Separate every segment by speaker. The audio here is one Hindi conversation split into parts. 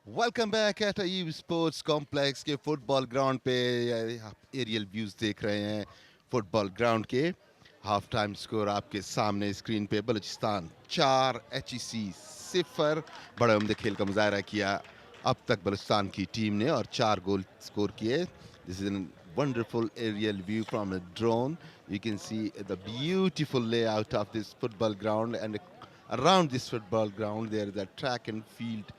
Speaker 1: Welcome back at Ayub sports complex के फुटबॉल ग्राउंड पे आप एरियल व्यूज देख रहे हैं फुटबॉल ग्राउंड के। हाफ टाइम स्कोर आपके सामने स्क्रीन पे। बलूचिस्तान 4 HEC 0। बड़े उम्दे खेल का मुजाहरा किया अब तक बलूचिस्तान की टीम ने और 4 गोल स्कोर किए। This is an wonderful aerial view from a drone. You can see the beautiful layout of this football ground, and around this football ground there is a track and field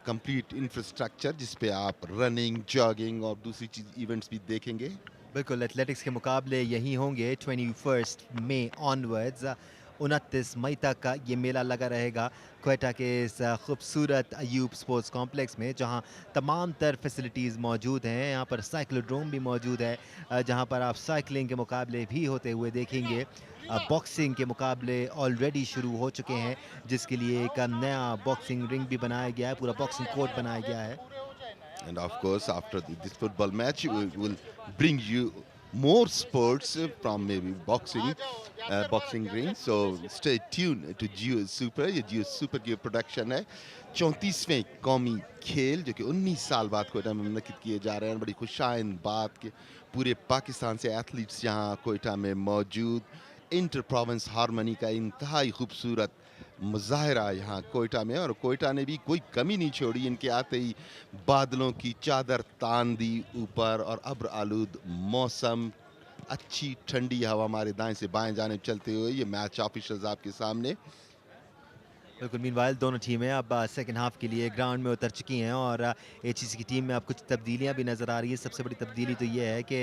Speaker 1: complete infrastructure जिस पे आप रनिंग जॉगिंग और दूसरी चीज इवेंट्स भी देखेंगे।
Speaker 2: बिल्कुल एथलेटिक्स के मुकाबले यहीं होंगे 21 मई ऑनवर्ड्स। 29 मई तक का ये मेला लगा रहेगा क्वेटा के इस खूबसूरत अयूब स्पोर्ट्स कॉम्प्लेक्स में, जहां तमाम तर फैसिलिटीज़ मौजूद हैं। यहाँ पर साइक्लोड्रोम भी मौजूद है, जहां पर आप साइकिलिंग के मुकाबले भी होते हुए देखेंगे। बॉक्सिंग के मुकाबले ऑलरेडी शुरू हो चुके हैं, जिसके लिए एक नया बॉक्सिंग रिंग भी बनाया गया है, पूरा बॉक्सिंग कोर्ट बनाया गया है।
Speaker 1: And of course, after this football match, we will bring you more sports from maybe boxing ring. So stay tuned to Geo Super. ये Geo Super की प्रोडक्शन है। 34वें कौमी खेल जो कि 19 साल बाद कोयटा में मुनक्किद किए जा रहे हैं। बड़ी खुशाइन बात कि पूरे पाकिस्तान से एथलीट्स यहाँ कोयटा में मौजूद। इंटर प्रोविंस हारमोनी का इंतहाई खूबसूरत मुजाहरा यहाँ कोयटा में, और कोयटा ने भी कोई कमी नहीं छोड़ी। इनके आते ही बादलों की चादर तान दी ऊपर और अब्र आलूद मौसम, अच्छी ठंडी हवा हमारे दाएं से बाएं जाने चलते हुए ये मैच ऑफिशियल्स आपके सामने।
Speaker 2: बिल्कुल, मीनवाइल दोनों टीमें अब सेकंड हाफ के लिए ग्राउंड में उतर चुकी हैं और एचईसी की टीम में अब कुछ तब्दीलियां भी नज़र आ रही है। सबसे बड़ी तब्दीली तो ये है कि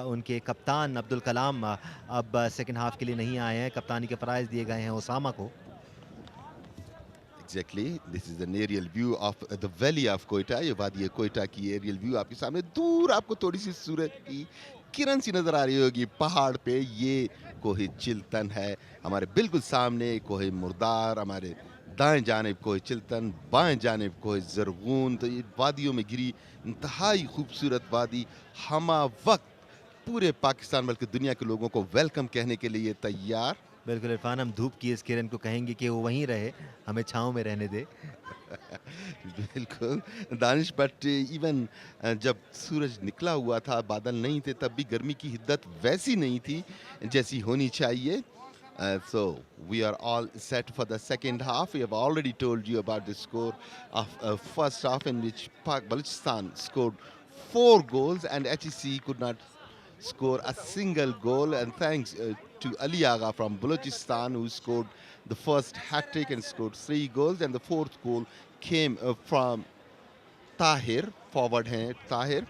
Speaker 2: उनके कप्तान अब्दुल कलाम अब सेकंड हाफ के लिए नहीं आए हैं। कप्तानी के फ़राइज़ दिए गए हैं उसामा को।
Speaker 1: Exactly. This is an aerial view of the valley of Quetta. ये वादी कोयटा की एरियल व्यू आपके सामने। दूर आपको थोड़ी सी सूरज की किरण सी नजर आ रही होगी पहाड़ पे। ये कोहे चिल्तन है हमारे बिल्कुल सामने। कोहे मुर्दार हमारे दाएं जानिब, कोहे चिल्तन बाएं जानिब कोहे जरगून। तो ये वादियों में गिरी इंतहाई खूबसूरत वादी हमा वक्त पूरे पाकिस्तान बल्कि दुनिया के लोगों को वेलकम कहने के लिए तैयार।
Speaker 2: बिल्कुल इरफान, हम धूप की इस किरण को कहेंगे कि वो वहीं रहे, हमें छाँव में रहने दे।
Speaker 1: बिल्कुल दानिश, बट इवन जब सूरज निकला हुआ था, बादल नहीं थे, तब भी गर्मी की हिद्दत वैसी नहीं थी जैसी होनी चाहिए। So we are all set for the second half. We have already told you about the score of first half, in which Balochistan scored 4 goals and HEC could not score a single goal. And thanks to Ali Agha from Balochistan, who scored the first hat-trick and scored 3 goals, and the fourth goal came from Tahir. Forward हैं ताहिर।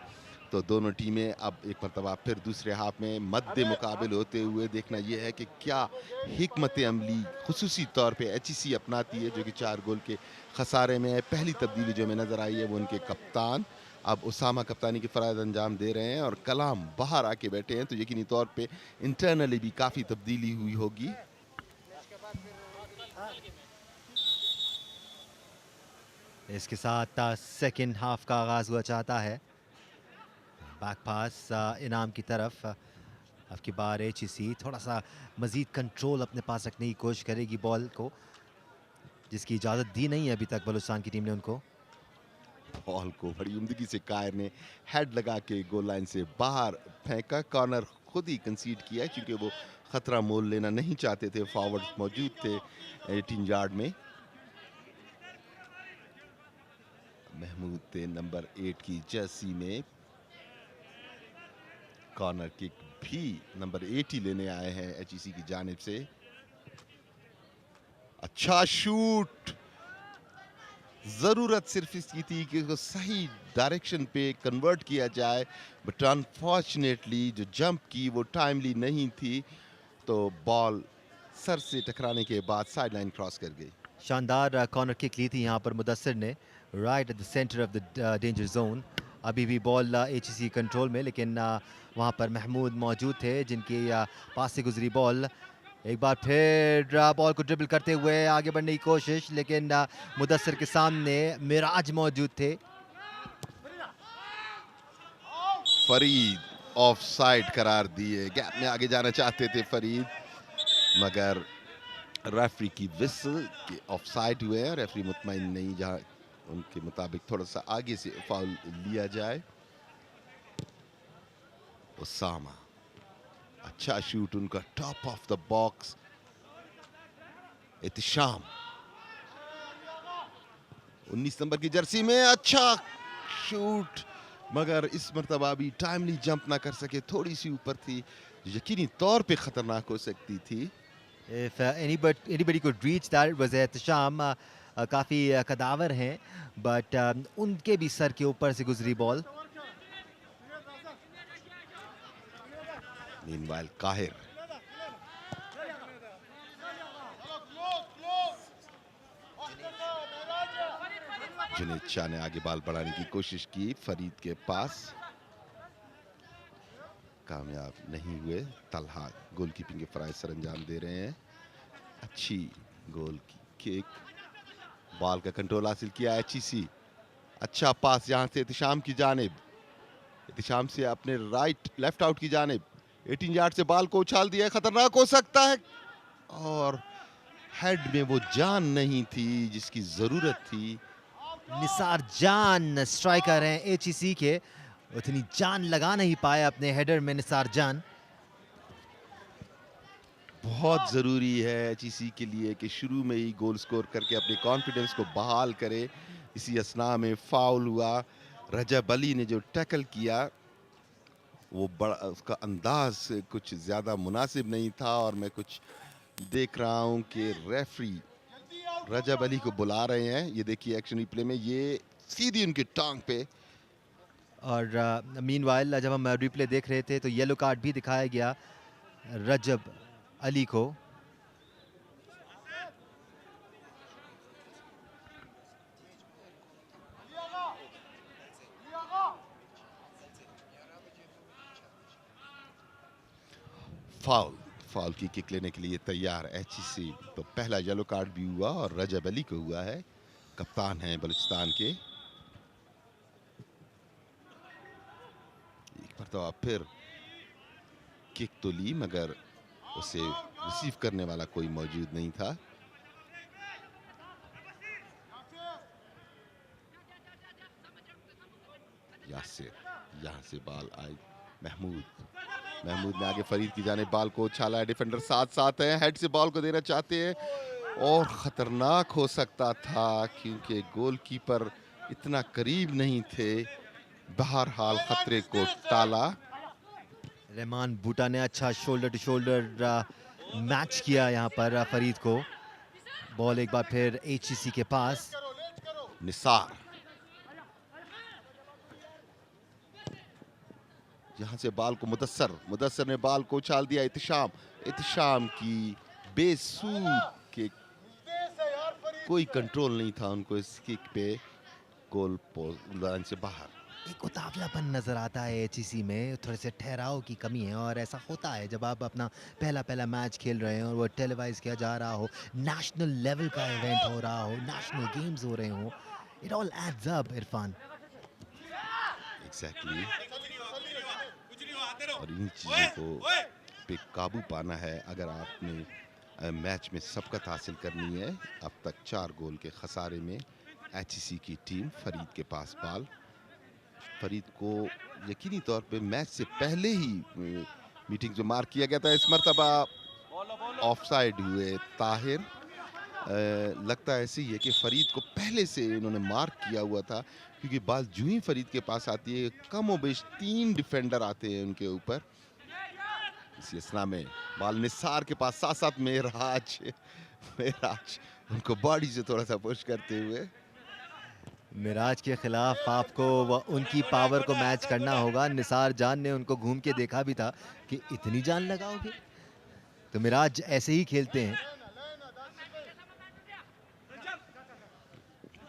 Speaker 1: तो दोनों टीमें अब एक मरतबा फिर दूसरे हाफ में मद्दे मुकाबिल होते हुए देखना यह है कि क्या हिकमत अमली खुसूसी तौर पे HEC अपनाती है, जो कि 4 गोल के खसारे में है। पहली तब्दीली जो हमें नज़र आई है वो उनके कप्तान अब उसामा कप्तानी के फ़राइज़ अंजाम दे रहे हैं और कलाम बाहर आके बैठे हैं। तो यकीनी तौर पे इंटरनली भी काफ़ी तब्दीली हुई होगी।
Speaker 2: इसके साथ सेकंड हाफ का आगाज़ हुआ चाहता है। बैक पास इनाम की तरफ। अब की बार एचईसी थोड़ा सा मज़ीद कंट्रोल अपने पास रखने की कोशिश करेगी बॉल को, जिसकी इजाज़त दी नहीं है अभी तक बलूचिस्तान की टीम ने उनको।
Speaker 1: बॉल को बड़ी उम्दगी से कायर ने हेड लगा के गोल लाइन से बाहर फेंका। कॉर्नर खुद ही कंसीड किया क्योंकि वो खतरा मोल लेना नहीं चाहते थे। फॉरवर्ड मौजूद थे 18 यार्ड में। महमूद थे नंबर 8 की जर्सी में। कॉर्नर किक भी नंबर 8 ही लेने आए हैं HEC की जानिब से। अच्छा शूट, जरूरत सिर्फ इसकी थी कि उसको सही डायरेक्शन पे कन्वर्ट किया जाए, बट अनफॉर्चुनेटली जो जंप की वो टाइमली नहीं थी, तो बॉल सर से टकराने के बाद साइड लाइन क्रॉस कर गई।
Speaker 2: शानदार कॉर्नर किक ली थी यहाँ पर मुदस्सिर ने, right at the centre of the danger zone. अभी भी बॉल एचईसी कंट्रोल में, लेकिन वहाँ पर महमूद मौजूद थे जिनकी पास से गुजरी बॉल। एक बार फिर बॉल को ड्रिबल करते हुए आगे बढ़ने की कोशिश, लेकिन मुदस्सिर के सामने मिराज मौजूद थे।
Speaker 1: फरीद ऑफ साइड करार दिए। गैप में आगे जाना चाहते थे फरीद, मगर रेफरी की विसल के ऑफ साइड हुए हैं। रेफरी मुतमईन नहीं जहाँ उनके मुताबिक थोड़ा सा आगे से फाउल लिया जाए। उसामा, अच्छा शूट उनका top of the box. Ehtisham 19 number की जर्सी में अच्छा शूट, मगर इस मर्तबा भी टाइमली जंप ना कर सके, थोड़ी सी ऊपर थी, यकीनी तौर पे खतरनाक हो सकती थी।
Speaker 2: If anybody could reach that, it was Ehtisham. काफ़ी कदावर हैं, बट उनके भी सर के ऊपर से गुजरी बॉल।
Speaker 1: मीनवाइल काहिर, जुनेद शाह ने आगे बाल बढ़ाने की कोशिश की फरीद के पास, कामयाब नहीं हुए। तलहा गोलकीपिंग के फराइज सर अंजाम दे रहे हैं। अच्छी गोल की किक, बॉल का कंट्रोल हासिल किया एचईसी। अच्छा पास यहां से एहतिशाम की जानिब, एहतिशाम से अपने राइट लेफ्ट आउट की जानिब, 18 यार्ड से बॉल को उछाल दिया, खतरनाक हो सकता है, और हेड में वो जान नहीं थी जिसकी जरूरत थी।
Speaker 2: निसार जान स्ट्राइकर हैं एचईसी के, उतनी जान लगा नहीं पाए अपने हेडर में निसार जान।
Speaker 1: बहुत ज़रूरी है एचईसी के लिए कि शुरू में ही गोल स्कोर करके अपने कॉन्फिडेंस को बहाल करे। इसी असना में फाउल हुआ, रजब अली ने जो टैकल किया वो बड़ा, उसका अंदाज कुछ ज़्यादा मुनासिब नहीं था, और मैं कुछ देख रहा हूं कि रेफरी रजब अली को बुला रहे हैं। ये देखिए एक्शन रिप्ले में, ये सीधी उनकी टांग पे।
Speaker 2: और मीनवाइल जब हम रिप्ले देख रहे थे तो येलो कार्ड भी दिखाया गया रजब अली को।
Speaker 1: फाउल, फाउल की किक लेने के लिए तैयार एचईसी। तो पहला येलो कार्ड भी हुआ और रजब अली को हुआ है, कप्तान हैं बलूचिस्तान के। एक मरतबा फिर किक तो ली, मगर उसे रिसीव करने वाला कोई मौजूद नहीं था। यासिर, यहाँ से बॉल आई, महमूद, महमूद ने आगे फरीद की जाने बॉल को उछाला है, डिफेंडर साथ साथ है, हेड से बॉल को देना चाहते हैं, और खतरनाक हो सकता था क्योंकि गोलकीपर इतना करीब नहीं थे। बहरहाल खतरे को टाला।
Speaker 2: रहमान बूटा ने अच्छा शोल्डर टू शोल्डर मैच किया यहाँ पर फरीद को। बॉल एक बार फिर एचईसी के पास।
Speaker 1: निसार, यहां से बॉल को मुदस्सर, मुदस्सर ने बॉल को उछाल दिया। एहतिशाम, एहतिशाम की बेसूद के कोई कंट्रोल नहीं था उनको इस किक पे, गोल पोस्ट लाइन से बाहर।
Speaker 2: एक उतावलापन नजर आता है एचईसी में, थोड़े से ठहराव की कमी है, और ऐसा होता है जब आप अपना पहला मैच खेल रहे हैं और वो टेलीवाइज किया जा रहा हो, नेशनल लेवल का इवेंट हो रहा हो, नेशनल गेम्स हो रहे हो, it all adds up Irfan.
Speaker 1: Exactly, और इन चीजों को पे काबू पाना है अगर आपने मैच में सबकत हासिल करनी है। अब तक 4 गोल के खसारे में एचईसी की टीम। फरीद के पास बॉल, फरीद को यकीनी तौर पे मैच से पहले ही मीटिंग जो मार्क किया गया था, इस मरतबा ऑफसाइड हुए ताहिर। लगता है ऐसे ही है कि फरीद को पहले से इन्होंने मार्क किया हुआ था, क्योंकि बॉल जो ही फरीद के पास आती है कम व बेश 3 डिफेंडर आते हैं उनके ऊपर। इसी असना में बॉल निसार के पास, साथ साथ मेराज, मेराज उनको बॉडी से थोड़ा सा पुश करते हुए।
Speaker 2: मिराज के खिलाफ आपको उनकी पावर को मैच करना होगा। निसार जान ने उनको घूम के देखा भी था कि इतनी जान लगाओगे, तो मिराज ऐसे ही खेलते हैं।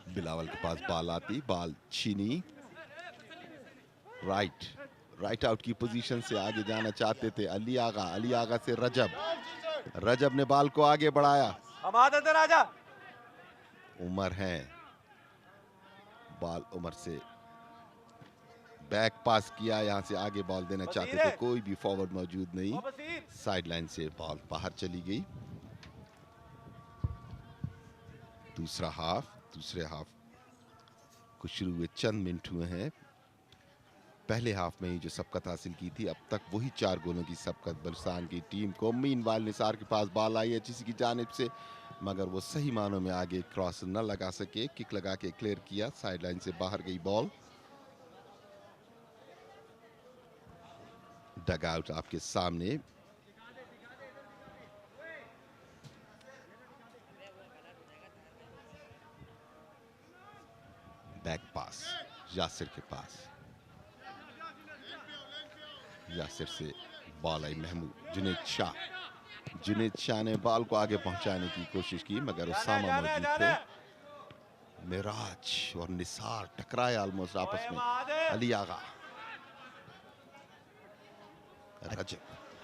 Speaker 1: बिलावल के पास बॉल आती, बॉल छीनी, राइट आउट की पोजीशन से आगे जाना चाहते थे अली आगा, अली आगा से रजब, रजब ने बॉल को आगे बढ़ाया। उमर है, बॉल उमर से बैक पास किया, यहां से आगे बॉल देना चाहते थे, कोई भी फॉरवर्ड मौजूद नहीं, साइड लाइन से बॉल बाहर चली गई। दूसरे हाफ को शुरू हुए चंद मिनट हुए हैं, पहले हाफ में ही जो सबकत हासिल की थी, अब तक वही 4 गोलों की सबकत बलुचिस्तान की टीम को। मीनवाइल निसार के पास बॉल आई है एचईसी की जानिब से, मगर वो सही मानों में आगे क्रॉस न लगा सके। किक लगा के क्लियर किया, साइडलाइन से बाहर गई बॉल। डग आउट आपके सामने। बैक पास यासिर के पास, यासिर से बॉल आई महमूद जुनेद शाह ने बॉल को आगे पहुंचाने की कोशिश की, मगर उसामा मौजूद थे। मिराज और निसार टकराए ऑलमोस्ट आपस में। अली आगा, रजब।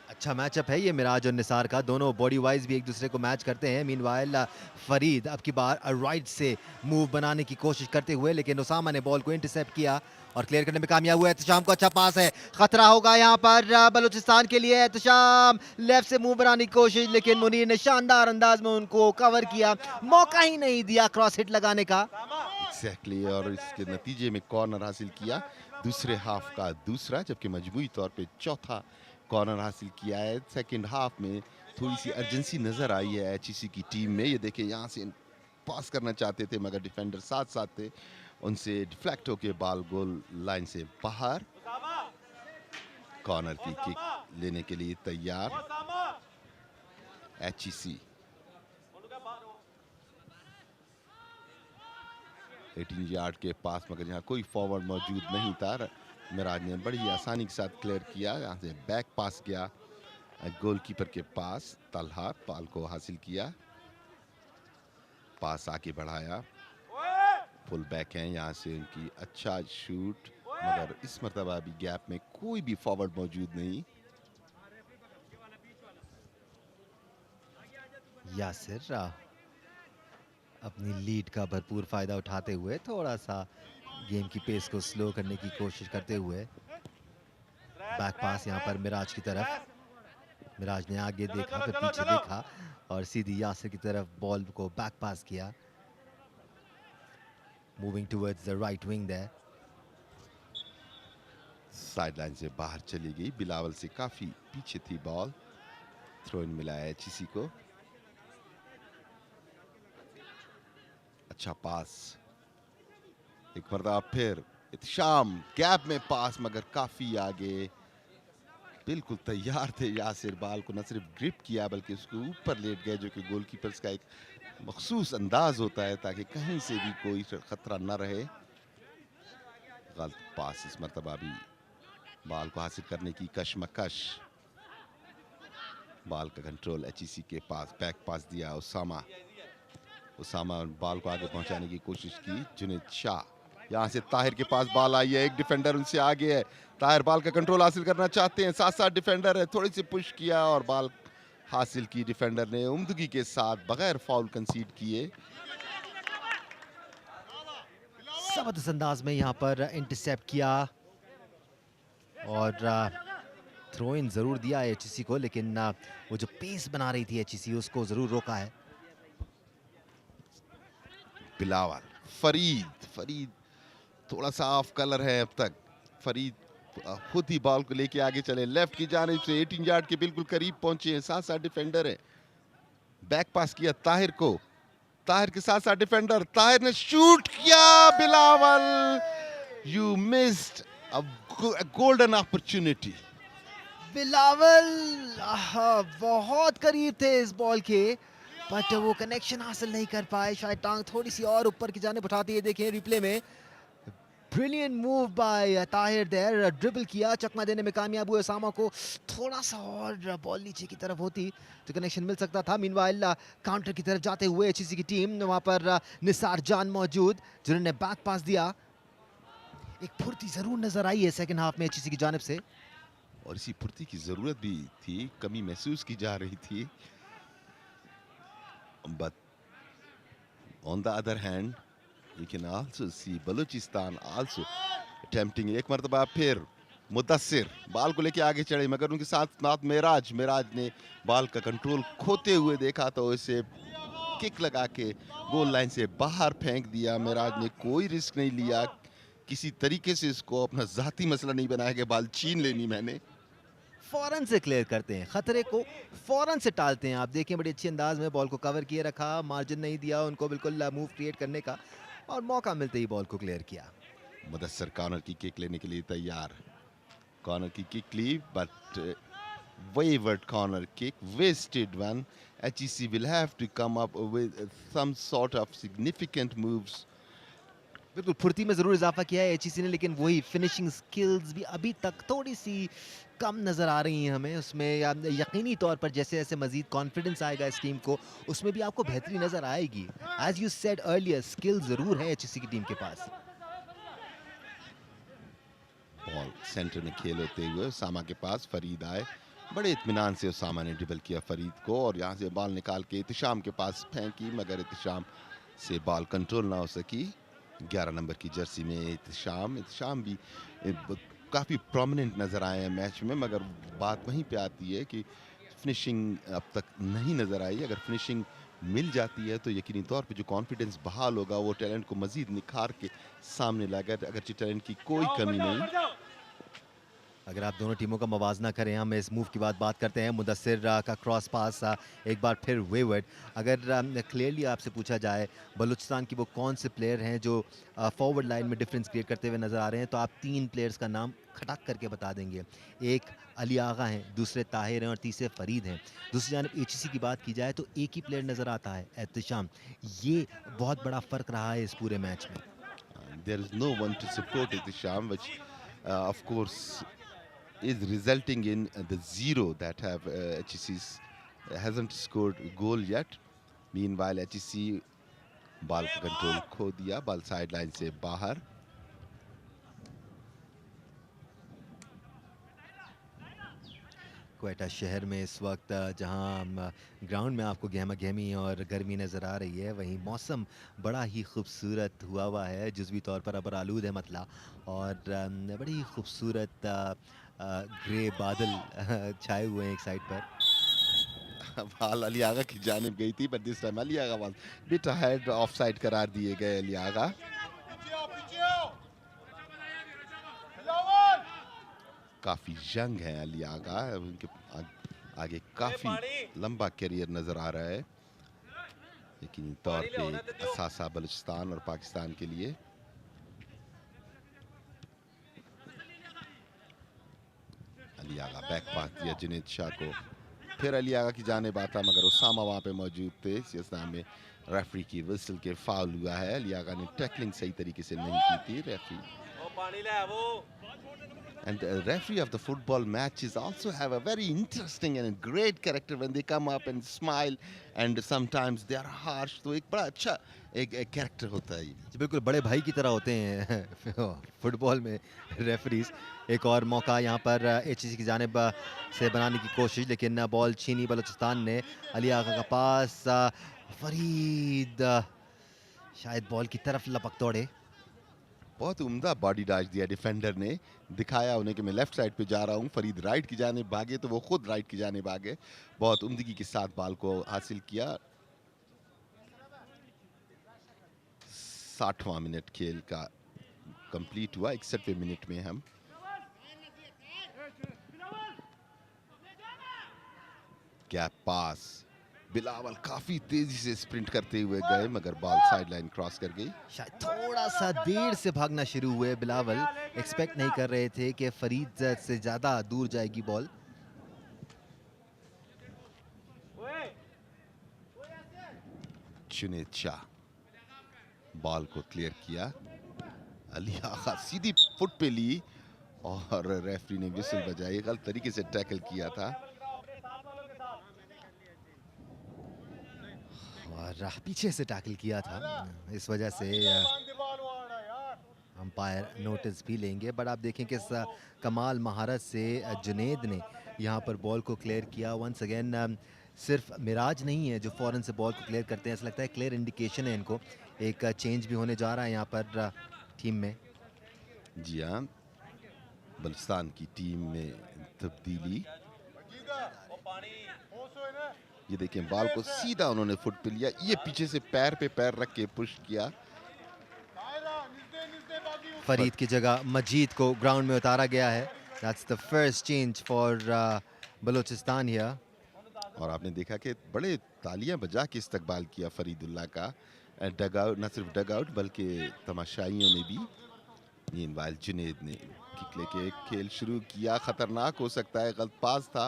Speaker 2: अच्छा मैचअप है ये मिराज और निसार का, दोनों बॉडी वाइज भी एक दूसरे को मैच करते हैं। मीनवाइल फरीद अब की बार राइट से मूव बनाने की कोशिश करते हुए, लेकिन उसामा ने बॉल को इंटरसेप्ट किया और क्लियर करने में कामयाब हुआ। एहतशाम को अच्छा पास है, खतरा होगा यहाँ पर बलूचिस्तान के लिए। एहतशाम लेफ्ट से मूव बनाने की कोशिश, लेकिन मुनीर ने शानदार अंदाज में उनको कवर किया, मौका ही नहीं दिया क्रॉस हिट लगाने का।
Speaker 1: एग्जैक्टली, और इसके नतीजे में कॉर्नर हासिल किया, दूसरे हाफ का दूसरा, जबकि मजमूई तौर पे चौथा कॉर्नर हासिल किया है। सेकंड हाफ में थोड़ी सी अर्जेंसी नजर आई है एचईसी की टीम में। ये देखें, यहाँ से पास करना चाहते थे मगर डिफेंडर साथ साथ थे, उनसे डिफ्लेक्ट होके बॉल गोल लाइन से बाहर। कॉर्नर की किक लेने के लिए तैयार एचईसी। 18 यार्ड के पास, मगर यहाँ कोई फॉरवर्ड मौजूद नहीं था। मिराज ने बड़ी आसानी के साथ क्लियर किया, यहाँ से बैक पास गया गोलकीपर के पास। तलहा बॉल को हासिल किया, पास आके बढ़ाया। फुल बैक हैं, यहाँ से उनकी अच्छा शूट, मगर इस मरतबा भी गैप में कोई भी फॉरवर्ड मौजूद नहीं।
Speaker 2: यासिर अपनी लीड का भरपूर फायदा उठाते हुए थोड़ा सा गेम की पेस को स्लो करने की कोशिश करते हुए बैक पास यहाँ पर मिराज की तरफ। मिराज ने आगे देखा, फिर पीछे देखा और सीधी यासिर की तरफ बॉल को बैक पास किया। Moving towards the right wing there.
Speaker 1: Sideline से बाहर चली गई, बिलावल से काफी पीछे थी बॉल। थ्रो इन मिला है एचईसी को। अच्छा पास, एक मरतबा फिर इत्शाम गैप में पास, मगर काफी आगे। बिल्कुल तैयार थे यासिर, बॉल को न सिर्फ ग्रिप किया बल्कि उसके ऊपर लेट गए, जो कि गोलकीपर्स का एक मखसूस अंदाज होता है ताकि कहीं से भी कोई खतरा न रहे। गलत पास इस मरतबा भी, बॉल को हासिल करने की कशमकश। बॉल का कंट्रोल एचईसी के पास, बैक पास दिया उसामा बॉल को आगे पहुंचाने की कोशिश की। जुनेद शाह, यहाँ से ताहिर के पास बॉल आई है, एक डिफेंडर उनसे आगे है। ताहिर बॉल का कंट्रोल हासिल करना चाहते हैं, साथ साथ डिफेंडर है, थोड़ी सी पुश किया और बॉल हासिल की डिफेंडर ने उम्दगी के साथ बगैर फाउल कंसीड किए।
Speaker 2: जबरदस्त अंदाज में यहाँ पर इंटरसेप्ट किया और थ्रो इन जरूर दिया है एचईसी को, लेकिन वो जो पेस बना रही थी एचईसी उसको जरूर रोका है।
Speaker 1: बिलावल, फरीद थोड़ा सा ऑफ कलर है अब तक। फरीद खुद ही बॉल को लेके आगे चले, लेफ्ट की जानिब से 18 यार्ड के बिल्कुल करीब पहुंचे हैं, साथ साथ डिफेंडर है। बैक पास किया ताहिर को, ताहिर के साथ साथ डिफेंडर, ताहिर ने शूट किया। Bilawal, you missed a golden opportunity.
Speaker 2: Bilawal बहुत करीब थे इस बॉल के, बट वो कनेक्शन हासिल नहीं कर पाए। शायद टांग थोड़ी सी और ऊपर की जाने उठाती है। देखिए रिप्ले में, brilliant move by Tahir there, dribble किया, चकमा देने में कामयाब हुए उसामा को। थोड़ा सा और बॉल नीचे की तरफ होती तो कनेक्शन मिल सकता था। मीनवाइल काउंटर की तरफ जाते हुए एचईसी की टीम, वहां पर निसार जान मौजूद जिन्होंने बैक पास दिया। एक फुर्ती जरूर नजर आई है सेकंड हाफ में एचईसी की जानिब से,
Speaker 1: और इसी फुर्ती की जरूरत भी थी, कमी महसूस की जा रही थी। But on the other hand, you can also see Balochistan also attempting. एक मरतबा फिर मुदस्सिर बॉल को लेके आगे चढ़े, मगर उनके साथ मिराज ने बॉल का कंट्रोल खोते हुए देखा तो इसे किक लगा के गोल लाइन से बाहर फेंक दिया। मिराज ने कोई रिस्क नहीं लिया, किसी तरीके से इसको अपना ज़ाती मसला नहीं बनाया कि बॉल छीन लेनी मैंने।
Speaker 2: फ़ौरन से क्लियर करते हैं, खतरे को फ़ौरन से टालते हैं। आप देखें बड़े अच्छे अंदाज में बॉल को कवर किए रखा, मार्जिन नहीं दिया उनको बिल्कुल मूव क्रिएट करने का, और मौका मिलते ही बॉल को क्लियर किया।
Speaker 1: मुदस्सर कॉर्नर की किक लेने के लिए तैयार। कॉर्नर की किक ली, but wavered corner kick, wasted one. HEC will have to come up with some sort of significant moves.
Speaker 2: बिल्कुल फुर्ती में ज़रूर इजाफा किया है एचईसी ने, लेकिन वही फिनिशिंग स्किल्स भी अभी तक थोड़ी सी कम नज़र आ रही हैं हमें उसमें। यकीनी तौर पर जैसे जैसे मज़ीद कॉन्फिडेंस आएगा इस टीम को, उसमें भी आपको बेहतरी नज़र आएगी। As you said earlier, skill ज़रूर है एचईसी की टीम के पास।
Speaker 1: बॉल सेंटर में खेल होते हुए उसामा के पास फरीद आए, बड़े इत्मीनान से उसामा ने ड्रिबल किया फरीद को, और यहाँ से बॉल निकाल के इत्तिशाम के पास फेंकी, मगर इत्तिशाम से बॉल कंट्रोल ना हो सकी। 11 नंबर की जर्सी में इत्तिशाम भी काफ़ी प्रोमिनेंट नज़र आए हैं मैच में, मगर बात वहीं पे आती है कि फिनिशिंग अब तक नहीं नज़र आई। अगर फिनिशिंग मिल जाती है तो यकीनी तौर पे जो कॉन्फिडेंस बहाल होगा वो टैलेंट को मज़ीद निखार के सामने लाएगा। अगरचे टैलेंट की कोई कमी नहीं।
Speaker 2: अगर आप दोनों टीमों का मवाजना करें, हम इस मूव की बात करते हैं। मुदस्सिर का क्रॉस पास एक बार फिर वेवर्ड। अगर क्लियरली आपसे पूछा जाए बलूचिस्तान की वो कौन से प्लेयर हैं जो फॉरवर्ड लाइन में डिफरेंस क्रिएट करते हुए नज़र आ रहे हैं, तो आप 3 प्लेयर्स का नाम खटाक करके बता देंगे। एक अली आगा हैं, दूसरे ताहिर हैं और तीसरे फरीद हैं। दूसरी जानब एचईसी की बात की जाए तो एक ही प्लेयर नज़र आता है, एहतिशाम। ये बहुत बड़ा फ़र्क रहा है इस पूरे मैच में।
Speaker 1: There is no one to support Ihtisham, which of course is resulting in the zero that have HEC hasn't scored goal yet. Meanwhile, HEC ball का कंट्रोल खो दिया, बॉल साइड लाइन से बाहर।
Speaker 2: क्वेटा शहर में इस वक्त जहां ग्राउंड में आपको गहमा गहमी और गर्मी नज़र आ रही है, वहीं मौसम बड़ा ही खूबसूरत हुआ है। जुज़वी तौर पर अबर आलूद है मतला, और बड़ी खूबसूरत ग्रे बादल छाए हुए हैं एक साइड पर।
Speaker 1: बॉल अली आगा की जानिब गई थी, but this time Ali Agha was bit ahead, offside करार दिए गए अली आगा। काफ़ी यंग है अली आगा, उनके आगे काफ़ी लंबा करियर नज़र आ रहा है, यकीनी तौर पे एक असासा बलूचिस्तान और पाकिस्तान के लिए। अली आगा बैक पास दिया जुनेद शाह को, फिर अली आगा की जानिब आता, मगर उसामा वहाँ पे मौजूद थे। सियासत में रेफरी की विसल के फाउल हुआ है। अली आगा ने टैकलिंग सही तरीके से नहीं की थी। Referee and the referee of the football matches also have a very interesting and great character when they come up and smile, and sometimes they are harsh, तो एक बड़ा अच्छा एक कैरेक्टर होता है ये।
Speaker 2: जी बिल्कुल, बड़े भाई की तरह होते हैं फुटबॉल में रेफरीज। एक और मौका यहाँ पर एचईसी की जानिब से बनाने की कोशिश, लेकिन बॉल छीनी बलूचिस्तान ने। अली आगा का पास, फरीद शायद बॉल की तरफ लपक दौड़े।
Speaker 1: बहुत उम्दा बॉडी डैश दिया डिफेंडर ने, दिखाया उन्हें कि मैं लेफ्ट साइड पे जा रहा हूँ। फरीद राइट की जानिब भागे तो वो खुद राइट की जानिब भागे। बहुत उम्दगी के साथ बॉल को हासिल किया। 60वां मिनट खेल का कंप्लीट हुआ। 61वें मिनट में हम गैप पास, बिलावल काफी तेजी से स्प्रिंट करते हुए गए, मगर बॉल साइड लाइन क्रॉस कर गई।
Speaker 2: शायद थोड़ा सा देर से भागना शुरू हुए बिलावल, एक्सपेक्ट नहीं कर रहे थे कि फरीद से ज़्यादा दूर जाएगी बॉल।
Speaker 1: जुनेद शाह बॉल को क्लियर किया, अली आगा सीधी फुट पे ली और रेफरी ने विसल बजाई। गलत तरीके से टैकल किया था
Speaker 2: और पीछे से टैकल किया था, इस वजह से अंपायर नोटिस भी लेंगे। बट आप देखें कि कमाल महारत से जुनेद ने यहाँ पर बॉल को क्लियर किया। वंस अगेन सिर्फ मिराज नहीं है जो फ़ौरन से बॉल को क्लियर करते हैं, ऐसा लगता है क्लियर इंडिकेशन है इनको। एक चेंज भी होने जा रहा है यहाँ पर टीम में।
Speaker 1: जी हाँ, बलूचिस्तान की टीम में तब्दीली। ये देखें बॉल को सीधा उन्होंने फुट पे लिया, ये पीछे से पैर पे पैर रख के पुश किया।
Speaker 2: फरीद की जगह मजीद को ग्राउंड में उतारा गया है। That's the first change for Balochistan here.
Speaker 1: और आपने देखा कि बड़े तालियां बजा के इस्तकबाल किया फरीदुल्लाह का, डग आउट, न सिर्फ डग आउट बल्कि तमाशाइयों ने भी। मीनवाइल जुनेद ने किक लेके खेल शुरू किया, खतरनाक हो सकता है, गलत पास था।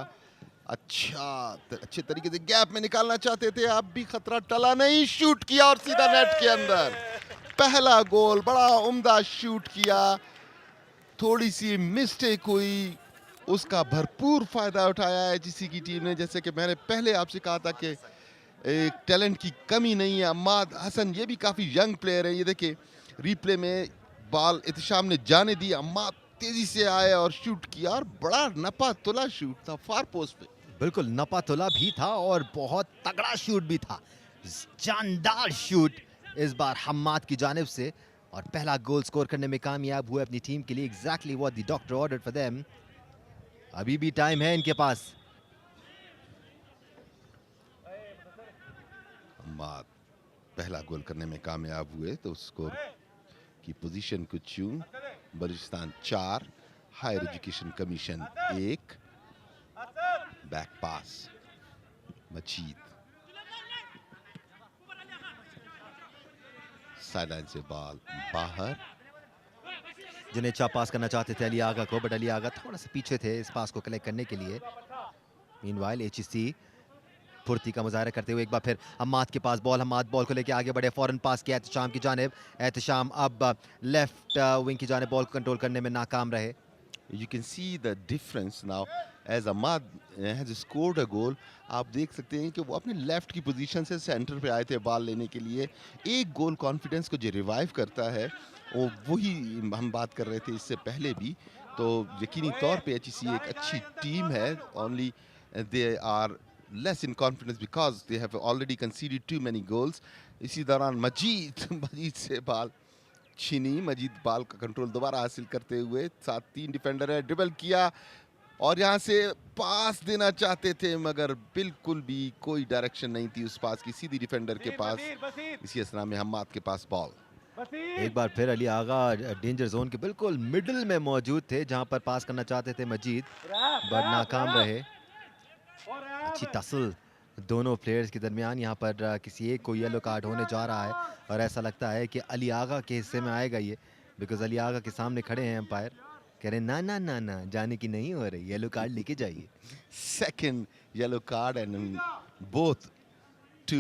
Speaker 1: अच्छे तरीके से गैप में निकालना चाहते थे, अब भी खतरा टला नहीं, शूट किया और सीधा नेट के अंदर। पहला गोल, बड़ा उम्दा शूट किया, थोड़ी सी मिस्टेक हुई, उसका भरपूर फायदा उठाया है एचईसी की टीम ने। जैसे कि मैंने पहले आपसे कहा था कि एक टैलेंट की कमी नहीं है। अम्माद हसन ये भी काफी यंग प्लेयर है। ये देखिए रिप्ले में बॉल इत्तिशाम ने जाने दी, अम्माद तेजी से आए और शूट किया, और बड़ा नपा तुला शूट था फार पोस्ट पे।
Speaker 2: बिल्कुल नपा तुला भी था और बहुत तगड़ा शूट भी था, जानदार शूट इस बार हम्माद की जानिब से, और पहला गोल स्कोर करने में कामयाब हुए अपनी टीम के लिए। Exactly what the doctor ordered for them. अभी भी टाइम है इनके पास।
Speaker 1: अम्माद पहला गोल करने में कामयाब हुए तो स्कोर की पोजीशन को चूं Balochistan 4, higher education commission 1। Back pass Majeed, sideline से बॉल बाहर।
Speaker 2: जिन्हें अच्छा पास करना चाहते थे अली आगा को, बट अली आगा थोड़ा सा पीछे थे इस पास को कलेक्ट करने के लिए। मीनवाइल एचईसी फुर्ती का मुजाहरा करते हुए एक बार फिर हम्माद के पास बॉल, हम्माद बॉल को लेके आगे बढ़े, फौरन पास किया एहतिशाम की जानिब। एहतिशाम अब लेफ्ट विंग की जानिब बॉल को कंट्रोल करने में नाकाम रहे।
Speaker 1: You can see the difference now as Ahmad has scored a goal. आप देख सकते हैं कि वो अपने लेफ्ट की पोजीशन से सेंटर पे आए थे बॉल लेने के लिए। एक गोल कॉन्फिडेंस को जो रिवाइव करता है, वो वही हम बात कर रहे थे इससे पहले भी। तो यकीनी तौर पे एचईसी एक अच्छी टीम है। Only they are less in confidence because they have already conceded too many goals. इसी दौरान मजीद से बॉल छीनी, मजीद बॉल का कंट्रोल दोबारा हासिल करते हुए, साथ 3 डिफेंडर है, ड्रिबल किया और यहाँ से पास देना चाहते थे मगर बिल्कुल भी कोई डायरेक्शन नहीं थी उस पास की, सीधी डिफेंडर के पास। इसी असना में हम्माद के पास बॉल।
Speaker 2: एक बार फिर अली आगा डेंजर जोन के बिल्कुल मिडिल में मौजूद थे जहां पर पास करना चाहते थे मजीद, बट नाकाम रहे। अच्छी टसल दोनों प्लेयर्स के दरमियान। यहाँ पर किसी एक को येलो कार्ड होने जा रहा है और ऐसा लगता है कि अली आगा के हिस्से में आएगा ये, बिकॉज अली आगा के सामने खड़े हैं एम्पायर, कह रहे ना ना ना ना जाने की नहीं हो रही, येलो कार्ड लेके जाइए।
Speaker 1: Second yellow card and both to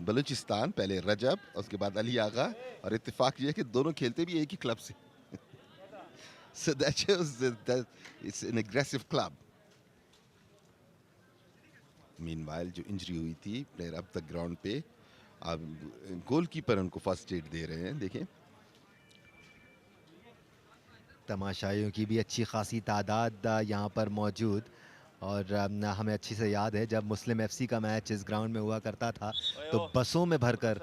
Speaker 1: Balochistan, पहले रजब उसके बाद अली आगा, और इत्तेफाक ये है कि दोनों खेलते भी एक ही क्लब से। So that shows that it's an aggressive club. Meanwhile जो इंजरी हुई थी प्लेयर अब तक ग्राउंड पे, अब गोलकीपर उनको फर्स्ट एड दे रहे हैं। देखें
Speaker 2: तमाशाइयों की भी अच्छी खासी तादाद यहाँ पर मौजूद, और हमें अच्छी से याद है जब मुस्लिम एफसी का मैच इस ग्राउंड में हुआ करता था तो बसों में भरकर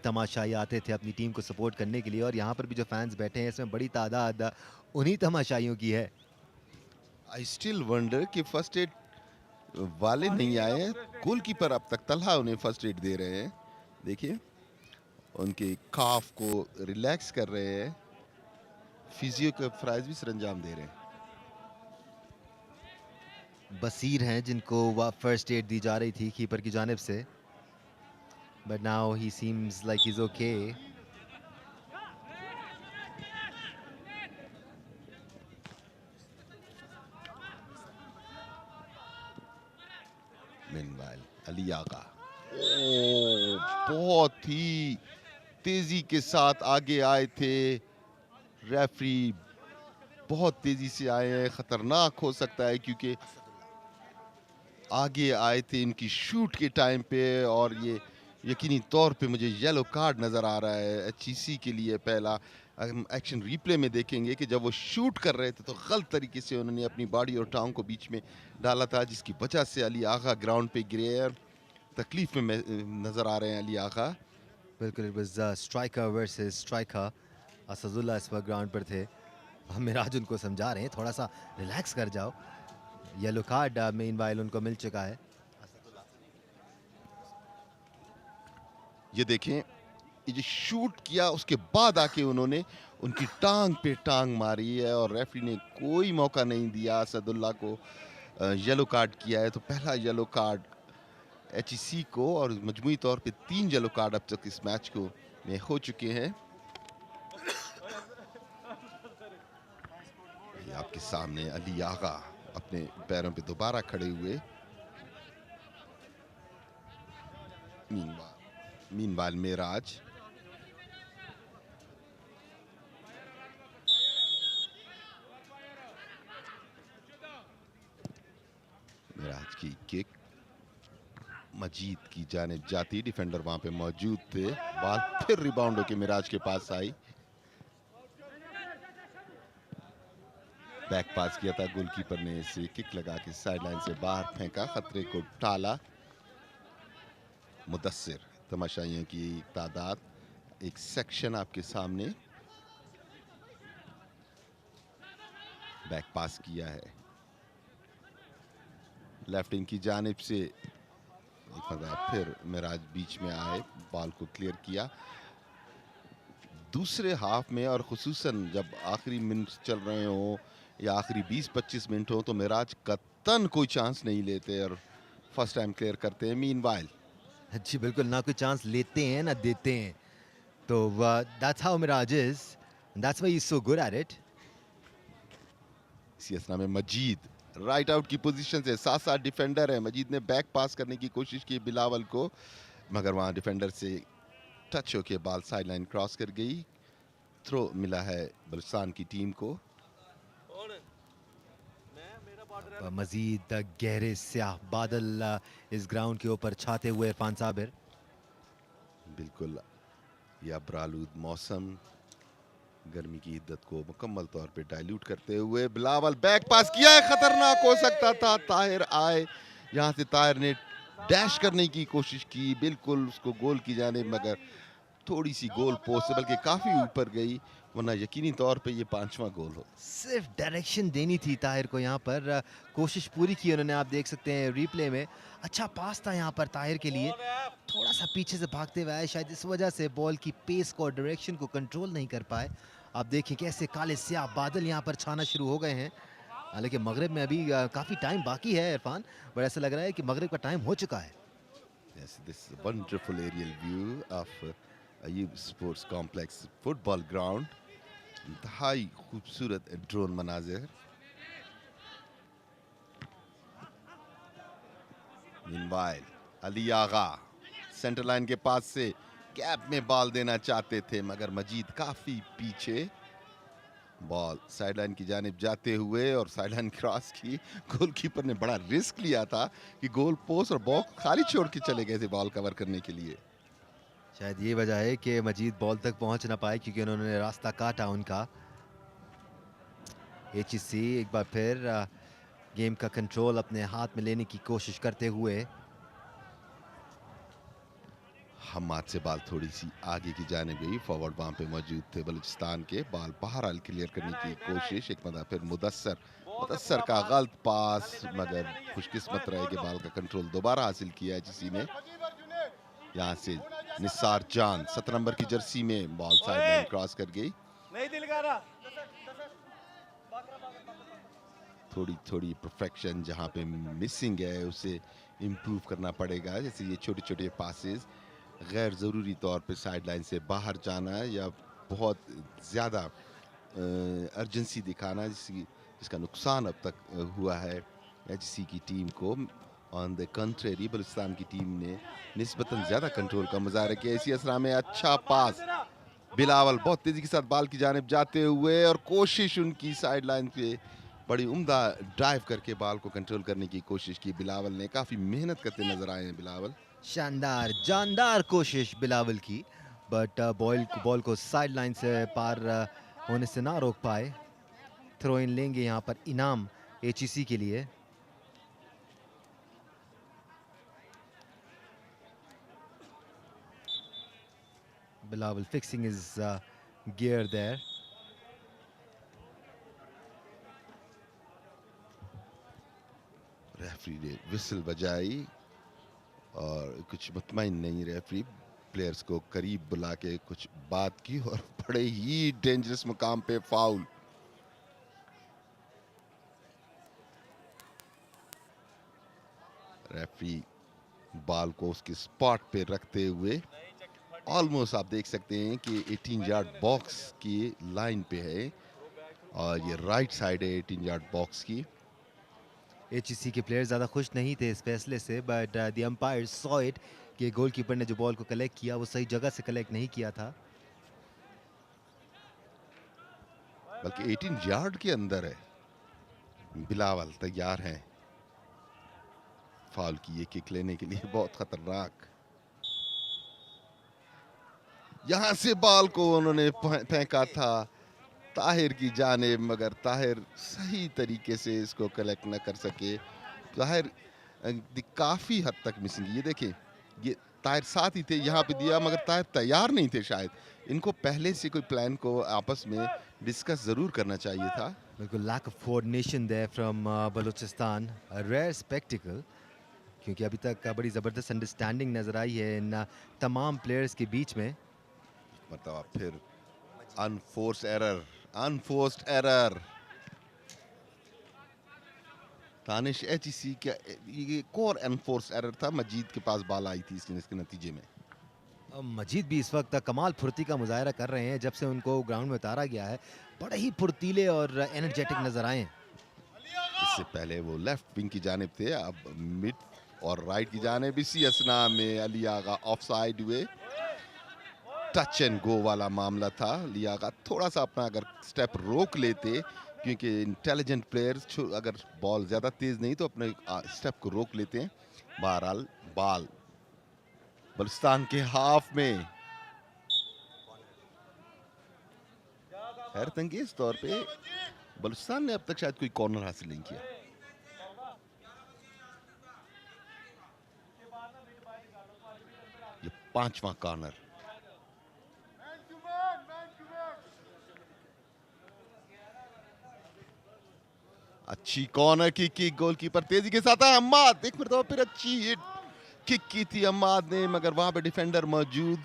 Speaker 2: तमाशाई आते थे अपनी टीम को सपोर्ट करने के लिए, और यहाँ पर भी जो फैंस बैठे हैं इसमें बड़ी तादाद उन्हीं तमाशाइयों की है।
Speaker 1: आई स्टिल वंडर कि फर्स्ट एड वाले नहीं आए हैं। गोलकीपर अब तक तलहा उन्हें फर्स्ट एड दे रहे हैं। देखिए उनके काफ को रिलैक्स कर रहे हैं, फिजियो के फ्राइज भी सरंजाम दे रहे हैं।
Speaker 2: बसीर हैं जिनको फर्स्ट एड दी जा रही थी कीपर की जानिब से, but now he seems like he is okay.
Speaker 1: Meanwhile Ali Agha बहुत ही तेजी के साथ आगे आए थे। रेफरी बहुत तेजी से आए हैं, खतरनाक हो सकता है क्योंकि आगे आए थे इनकी शूट के टाइम पे, और ये यकीनी तौर पे मुझे येलो कार्ड नज़र आ रहा है एचईसी के लिए। पहला हम एक्शन रिप्ले में देखेंगे कि जब वो शूट कर रहे थे तो गलत तरीके से उन्होंने अपनी बॉडी और टांग को बीच में डाला था, जिसकी वजह से अली आगा ग्राउंड पे गिरे हैं, तकलीफ में नज़र आ रहे हैं अली आगा।
Speaker 2: बिल्कुल, it was striker versus striker. Asadullah इस वक्त ग्राउंड पर थे, हम मिराज उनको समझा रहे हैं थोड़ा सा रिलैक्स कर जाओ। येलो कार्ड मीनवाइल उनको मिल चुका है।
Speaker 1: ये देखें, ये जो शूट किया उसके बाद आके उन्होंने उनकी टांग पे टांग मारी है और रेफरी ने कोई मौका नहीं दिया असदुल्ला को। येलो कार्ड किया है, तो पहला येलो कार्ड एचईसी को, और मजमूई तौर पे 3 येलो कार्ड अब तक इस मैच को में हो चुके हैं। ये आपके सामने अली आगा अपने पैरों पे दोबारा खड़े हुए। मीनवाल मेराज, मेराज की किक मजीद की जानिब जाती, डिफेंडर वहां पे मौजूद थे, बॉल फिर रिबाउंड होके मिराज के पास आई। बैक पास किया था, गोलकीपर ने इसे किक लगा के साइडलाइन से बाहर फेंका, खतरे को टाला। मुदस्सिर, तमाशाइयों की तादाद, एक सेक्शन आपके सामने। बैक पास किया है लेफ्ट विंग की जानिब से, एक बार फिर मिराज बीच में आए, बॉल को क्लियर किया। दूसरे हाफ में और खुसूसन जब आखिरी मिनट चल रहे हो या आखिरी 20-25 मिनट हो, तो मिराज कतन कोई चांस नहीं लेते और फर्स्ट टाइम क्लियर करते हैं। मीनवाइल,
Speaker 2: जी बिल्कुल, ना कोई चांस लेते हैं ना देते हैं, तो that's how Miraj is, that's why he is so good at it.
Speaker 1: इसी असना में मजीद राइट आउट की पोजीशन से, साथ साथ डिफेंडर है। मजीद ने बैक पास करने की कोशिश की बिलावल को, मगर वहां डिफेंडर से टच होके बॉल साइडलाइन क्रॉस कर गई। थ्रो मिला है बलुचिस्तान की टीम को।
Speaker 2: मजीद गहरे स्याह बादल इस ग्राउंड के ऊपर छाते हुए इरफान साबिर।
Speaker 1: बिल्कुल, यह अब्रालूद मौसम गर्मी की हिद्दत को मुकम्मल तौर पे डाइल्यूट करते हुए बिलावल बैक पास किया है, खतरनाक हो सकता था। ताहिर आए, यहां से ताहिर ने डैश करने की कोशिश की, बिल्कुल उसको गोल की जाने, मगर थोड़ी सी गोल पोस्ट से बल्कि काफी ऊपर गई, वरना यकीनी तौर पे ये 5वां गोल हो।
Speaker 2: सिर्फ डायरेक्शन देनी थी ताहिर को यहाँ पर, कोशिश पूरी की उन्होंने, आप देख सकते हैं रिप्ले में। अच्छा पास था यहाँ पर ताहिर के लिए, थोड़ा सा पीछे से भागते हुए आए, शायद इस वजह से बॉल की पेस को और डायरेक्शन को कंट्रोल नहीं कर पाए। आप देखिए कैसे काले स्याह बादल यहाँ पर छाना शुरू हो गए हैं। हालांकि मगरिब में अभी काफ़ी टाइम बाकी है इरफान, बट ऐसा लग रहा है कि मगरिब का टाइम हो चुका है।
Speaker 1: Yes, this is a wonderful aerial view of Ayub Sports Complex football ground. इंतहाई खूबसूरत ड्रोन मनाजिर। मीनवाइल अली आगा सेंटर लाइन के पास से कैप में बॉल देना चाहते थे, मगर मजीद काफी पीछे। बॉल साइडलाइन की जानिब जाते हुए और साइडलाइन क्रॉस की, गोलकीपर ने बड़ा रिस्क लिया था कि गोल पोस्ट और बॉल खाली छोड़ के चले गए थे बॉल कवर करने के लिए।
Speaker 2: शायद ये वजह है कि मजीद बॉल तक पहुंच ना पाए, क्योंकि उन्होंने रास्ता काटा उनका। एचईसी एक बार फिर गेम का कंट्रोल अपने हाथ में लेने की कोशिश करते हुए।
Speaker 1: हमाद से बॉल थोड़ी सी आगे की जाने गई, फॉरवर्ड वहां पे मौजूद थे बलूचिस्तान के, बॉल बाहर क्लियर करने की कोशिश, एक मदा फिर मुदस्सर का गलत पास, मगर खुशकिस्मत रहे कि बॉल का कंट्रोल दोबारा हासिल किया है किसी ने। यहाँ से निसार जान 17 नंबर की जर्सी में, बॉल साइडलाइन क्रॉस कर गई। थोड़ी थोड़ी परफेक्शन जहाँ पे मिसिंग है उसे इम्प्रूव करना पड़ेगा, जैसे ये छोटे छोटे पासेस गैर ज़रूरी तौर पे साइडलाइन से बाहर जाना या बहुत ज़्यादा अर्जेंसी दिखाना, जिसका नुकसान अब तक हुआ है एचसी की टीम को। ऑन द कंट्रेरी बलूचिस्तान की टीम ने निस्बतन ज़्यादा कंट्रोल का मुजाहरा किया। इसी असरा में अच्छा पास, बिलावल बहुत तेज़ी के साथ बॉल की जानिब जाते हुए, और कोशिश उनकी साइडलाइन पे बड़ी उम्दा ड्राइव करके बॉल को कंट्रोल करने की कोशिश की बिलावल ने। काफ़ी मेहनत करते नजर आए हैं बिलावल।
Speaker 2: शानदार जानदार कोशिश बिलावल की, बट बॉल को साइड लाइन से पार होने से ना रोक पाए। थ्रो इन लेंगे यहाँ पर इनाम एचईसी के लिए। Bilawal fixing is gear there.
Speaker 1: Referee ने विसल बजाई और कुछ मुतमईन नहीं रेफरी, प्लेयर्स को करीब बुला के कुछ बात की और बड़े ही डेंजरस मुकाम पे फाउल। रेफरी बॉल को उसके स्पॉट पे रखते हुए ऑलमोस्ट आप देख सकते हैं कि 18 यार्ड बॉक्स की लाइन पे है और ये राइट साइड है 18 यार्ड बॉक्स की।
Speaker 2: HEC के प्लेयर्स ज़्यादा खुश नहीं थे इस फैसले से, but the umpire saw it कि गोलकीपर ने जो बॉल को कलेक्ट किया वो सही जगह से कलेक्ट नहीं किया था।
Speaker 1: बल्कि 18 यार्ड के अंदर है। बिलावल तैयार हैं फाउल की ये किक लेने के लिए, बहुत खतरनाक। यहां से बॉल को उन्होंने फेंका था ताहिर की जानिब, मगर ताहिर सही तरीके से इसको कलेक्ट न कर सके। ताहिर काफी हद तक मिसिंग। ये देखें, ये ताहिर साथ ही थे, यहाँ पे दिया मगर ताहिर तैयार नहीं थे शायद। इनको पहले से कोई प्लान को आपस में डिस्कस जरूर करना चाहिए था।
Speaker 2: बिल्कुल lack of coordination there from Balochistan, a rare spectacle, क्योंकि अभी तक बड़ी ज़बरदस्त अंडरस्टैंडिंग नज़र आई है इन तमाम प्लेयर्स के बीच में।
Speaker 1: मतलब फिर अनफोर्स्ड एरर तानिश HEC का ये कोर अनफोर्स्ड एरर था। मजीद के पास बॉल आई थी इसके नतीजे में।
Speaker 2: मजीद भी इस वक्त कमाल फुर्ती का मुजाहरा कर रहे हैं। जब से उनको ग्राउंड में उतारा गया है बड़े ही फुर्तीले और एनर्जेटिक नजर आए हैं।
Speaker 1: इससे पहले वो लेफ्ट विंग की जानिब थे, अब मिड और राइट की जानिब। इसी असना में अली आगा ऑफसाइड हुए। टच एंड गो वाला मामला था। अली आगा थोड़ा सा अपना अगर स्टेप रोक लेते, क्योंकि इंटेलिजेंट प्लेयर्स अगर बॉल ज़्यादा तेज़ नहीं तो अपने स्टेप को रोक लेते हैं। बहरहाल बॉल बलूचिस्तान के हाफ में। हैरत अंगेज तौर पे बलूचिस्तान ने अब तक शायद कोई कॉर्नर हासिल नहीं किया। ये 5वां कॉर्नर। अच्छी कॉर्नर की गोलकीपर तेजी के साथ है। अम्माद एक मरतबा फिर अच्छी हिट किक की थी अम्माद ने, मगर वहां पे डिफेंडर मौजूद।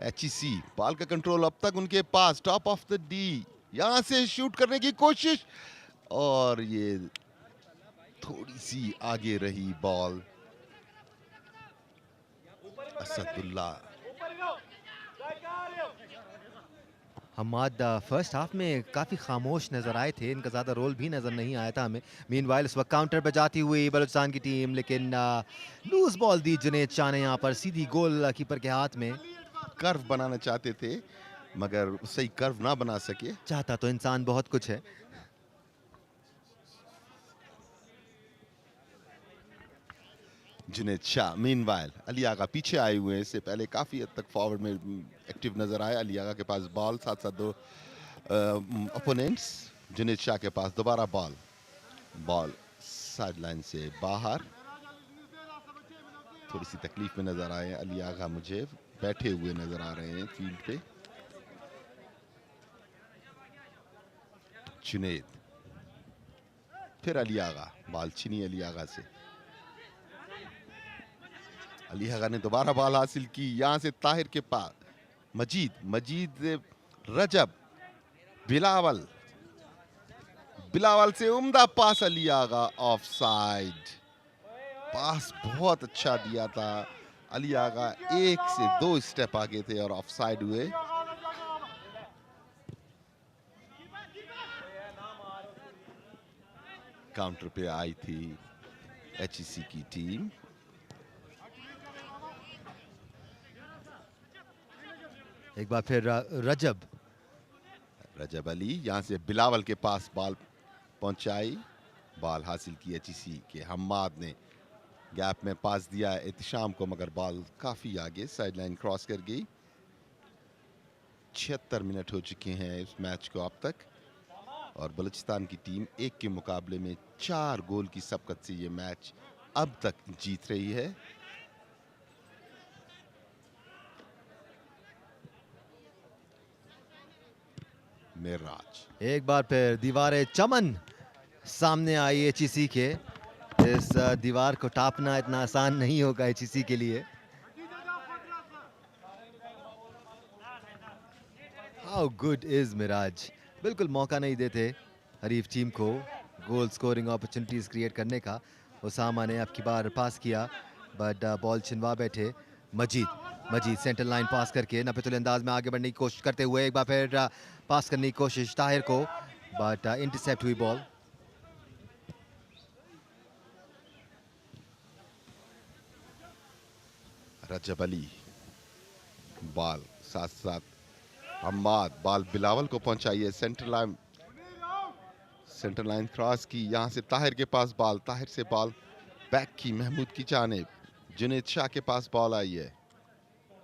Speaker 1: HEC बॉल का कंट्रोल अब तक उनके पास। टॉप ऑफ द डी, यहां से शूट करने की कोशिश और ये थोड़ी सी आगे रही ball. Asadullah
Speaker 2: Hammad first half में काफ़ी खामोश नज़र आए थे, इनका ज़्यादा रोल भी नज़र नहीं आया था हमें। मीनवाइल इस वक्त काउंटर पे जाती हुई बलूचिस्तान की टीम, लेकिन लूज बॉल दी जुनैद शाह ने यहाँ पर सीधी गोल कीपर के हाथ में।
Speaker 1: कर्व बनाना चाहते थे मगर सही कर्व ना बना सके।
Speaker 2: चाहता तो इंसान बहुत कुछ है।
Speaker 1: जुनैद शाह मीनवाइल अली आगा पीछे आए हुए हैं। इससे पहले काफी हद तक फॉरवर्ड में एक्टिव नजर आया। अली आगा के पास बॉल, साथ साथ दो ओपोनेंट्स। जुनैद शाह के पास दोबारा बॉल साइड लाइन से बाहर। थोड़ी सी तकलीफ में नजर आए अली आगा, मुझे बैठे हुए नजर आ रहे हैं फील्ड पे। जुनैद फिर अली आगा, बॉल छिनी अली आगा से। अली आगा ने दोबारा बॉल हासिल की। यहां से ताहिर के पास मजीद रजब, बिलावल से उम्दा पास। अली आगा ऑफसाइड। पास बहुत अच्छा दिया था। अली आगा 1 से 2 स्टेप आगे थे और ऑफसाइड हुए। काउंटर पे आई थी HEC की टीम।
Speaker 2: एक बार फिर रजब
Speaker 1: अली यहां से बिलावल के पास बॉल पहुंचाई। बॉल हासिल की HEC के हम्माद ने। गैप में पास दिया एहतिशाम को, मगर बॉल काफी आगे साइड लाइन क्रॉस कर गई। 76 मिनट हो चुके हैं इस मैच को अब तक और बलूचिस्तान की टीम 1 के मुकाबले में 4 गोल की सबकत से ये मैच अब तक जीत रही है। मेराज
Speaker 2: एक बार फिर दीवारें चमन सामने आई HEC के। इस दीवार को टापना इतना आसान नहीं होगा HEC के लिए। हाउ गुड इज मिराज, बिल्कुल मौका नहीं देते हरीफ टीम को गोल स्कोरिंग अपॉर्चुनिटीज क्रिएट करने का। उसामा ने अब की बार पास किया बट बॉल छिनवा बैठे मजीद। मजीद सेंटर लाइन पास करके नफीतुल अंदाज में आगे बढ़ने की कोशिश करते हुए एक बार फिर पास करने की कोशिश ताहिर को, बट इंटरसेप्ट हुई बॉल।
Speaker 1: रजब अली बॉल साथ साथ हम्माद बॉल बिलावल को पहुंचाइए, सेंटर लाइन क्रॉस की, यहां से ताहिर के पास बॉल, ताहिर से बॉल बैक की महमूद की जानिब, जुनेद शाह के पास बॉल आई है।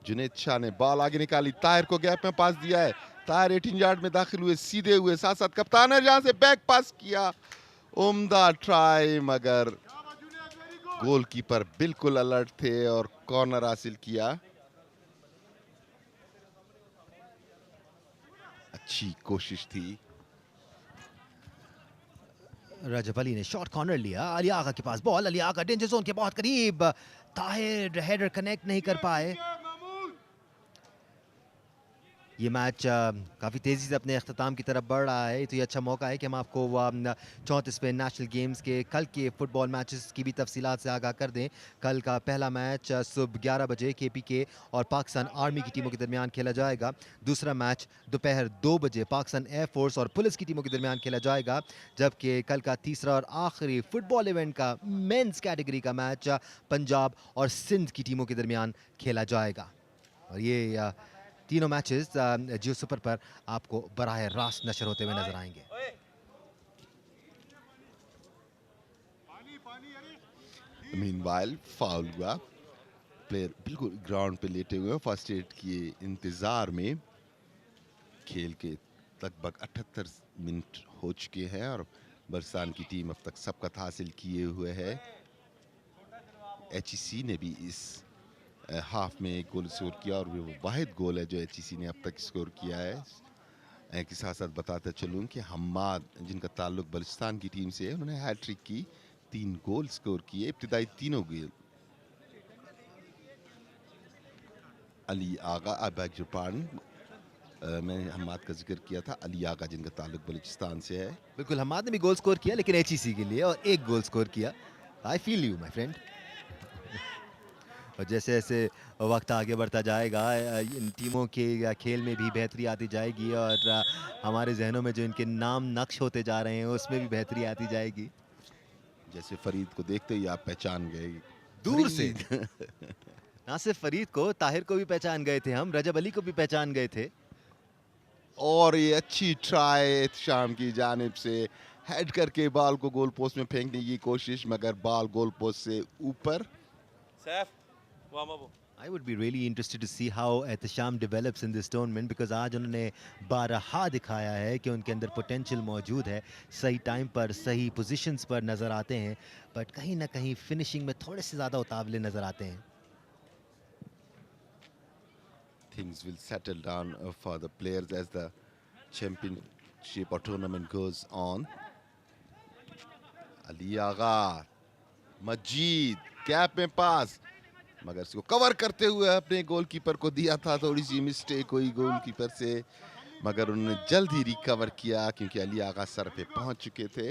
Speaker 1: जुनेद शाह ने बॉल आगे निकाली, ताहिर को गैप में पास दिया है, ताहिर 18 यार्ड में दाखिल हुए, सीधे हुए, साथ साथ कप्तान है जहां से बैक पास किया, उम्दा ट्राई, मगर गोलकीपर बिल्कुल अलर्ट थे और कॉर्नर हासिल किया। अच्छी कोशिश थी।
Speaker 2: रजब अली ने शॉर्ट कॉर्नर लिया, अली आगा के पास ball, Ali Agha danger zone के बहुत करीब, ताहिर हेडर कनेक्ट नहीं कर पाए। ये मैच काफ़ी तेज़ी से अपने अख्ताम की तरफ बढ़ रहा है, तो ये अच्छा मौका है कि हम आपको 34वें नेशनल गेम्स के कल के फुटबॉल मैचेस की भी तफसीलात से आगाह कर दें। कल का पहला मैच सुबह 11 बजे KPK और पाकिस्तान आर्मी की टीमों के दरमियान खेला जाएगा। दूसरा मैच दोपहर 2 बजे पाकिस्तान एयरफोर्स और पुलिस की टीमों के दरमियान खेला जाएगा, जबकि कल का तीसरा और आखिरी फुटबॉल इवेंट का मेंस कैटेगरी का मैच पंजाब और सिंध की टीमों के दरमियान खेला जाएगा। और ये तीनों मैचेस जियो सुपर पर आपको बराह रास्त नशर होते हुए नजर आएंगे।
Speaker 1: मीनवाइल फाउल हुआ, प्लेयर बिल्कुल ग्राउंड पे लेटे हुए हैं, फर्स्ट एड किए इंतजार में। खेल के लगभग 78 मिनट हो चुके हैं और बरसान की टीम अब तक सबकत हासिल किए हुए है। HEC ने भी इस हाफ में एक गोल स्कोर किया और वो वाहिद गोल है जो HEC ने अब तक स्कोर किया है। के साथ साथ बताते चलूं कि हम्माद जिनका ताल्लुक बलूचिस्तान की टीम से है, उन्होंने हैट्रिक की, 3 गोल स्कोर किए, इब्तिदाई तीनों गोल। अली आगा, अबैक जापान, मैंने हम्माद का जिक्र किया था, अली आगा जिनका ताल्लुक बलूचिस्तान से है।
Speaker 2: बिल्कुल, हम्माद ने भी गोल स्कोर किया लेकिन HEC के लिए, और एक गोल स्कोर किया। I feel you my friend. और जैसे जैसे वक्त आगे बढ़ता जाएगा इन टीमों के खेल में भी बेहतरी आती जाएगी और हमारे जहनों में जो इनके नाम नक्श होते जा रहे हैं उसमें भी बेहतरी आती जाएगी।
Speaker 1: जैसे फरीद को देखते ही आप पहचान गए
Speaker 2: दूर से।
Speaker 1: फरीद।
Speaker 2: ना सिर्फ फरीद को, ताहिर को भी पहचान गए थे हम, रजब अली को भी पहचान गए थे।
Speaker 1: और ये अच्छी ट्राई शाम की जानिब से, हेड करके बॉल को गोल पोस्ट में फेंकने की कोशिश, मगर बॉल गोल पोस्ट से ऊपर।
Speaker 2: I would be really interested to see how Ehtesham develops in this tournament because आज उन्होंने बारहा दिखाया है कि उनके अंदर पोटेंशियल मौजूद है, सही टाइम पर सही पोजीशंस पर नज़र आते हैं, बट कहीं ना कहीं फिनिशिंग में थोड़े से ज़्यादा उतावले नज़र आते हैं।
Speaker 1: Things will settle down for the players as the championship or tournament goes on. Ali Agha, Majid gap में पास, मगर इसको कवर करते हुए अपने गोलकीपर को दिया था, थोड़ी सी मिस्टेक हुई गोलकीपर से, मगर उन्होंने जल्द ही रिकवर किया क्योंकि अली आगा सर पे पहुंच चुके थे।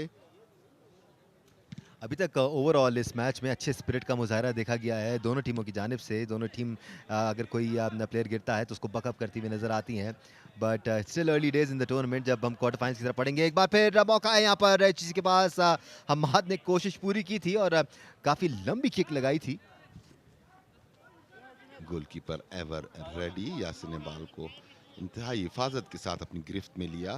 Speaker 2: अभी तक ओवरऑल इस मैच में अच्छे स्पिरिट का मुजाहरा देखा गया है दोनों टीमों की जानिब से। दोनों टीम अगर कोई प्लेयर गिरता है तो उसको बकअप करती हुई नजर आती हैं, but still early days in the tournament. जब हम क्वार्टर फाइनल्स की तरफ पढ़ेंगे, एक बार फिर मौका है यहाँ पर HEC के पास। हम्माद ने कोशिश पूरी की थी और काफी लंबी किक लगाई थी।
Speaker 1: गोलकीपर एवर रेडी, यासिर ने बॉल को इंतहाई हिफाजत के साथ अपनी गिरफ्त में लिया।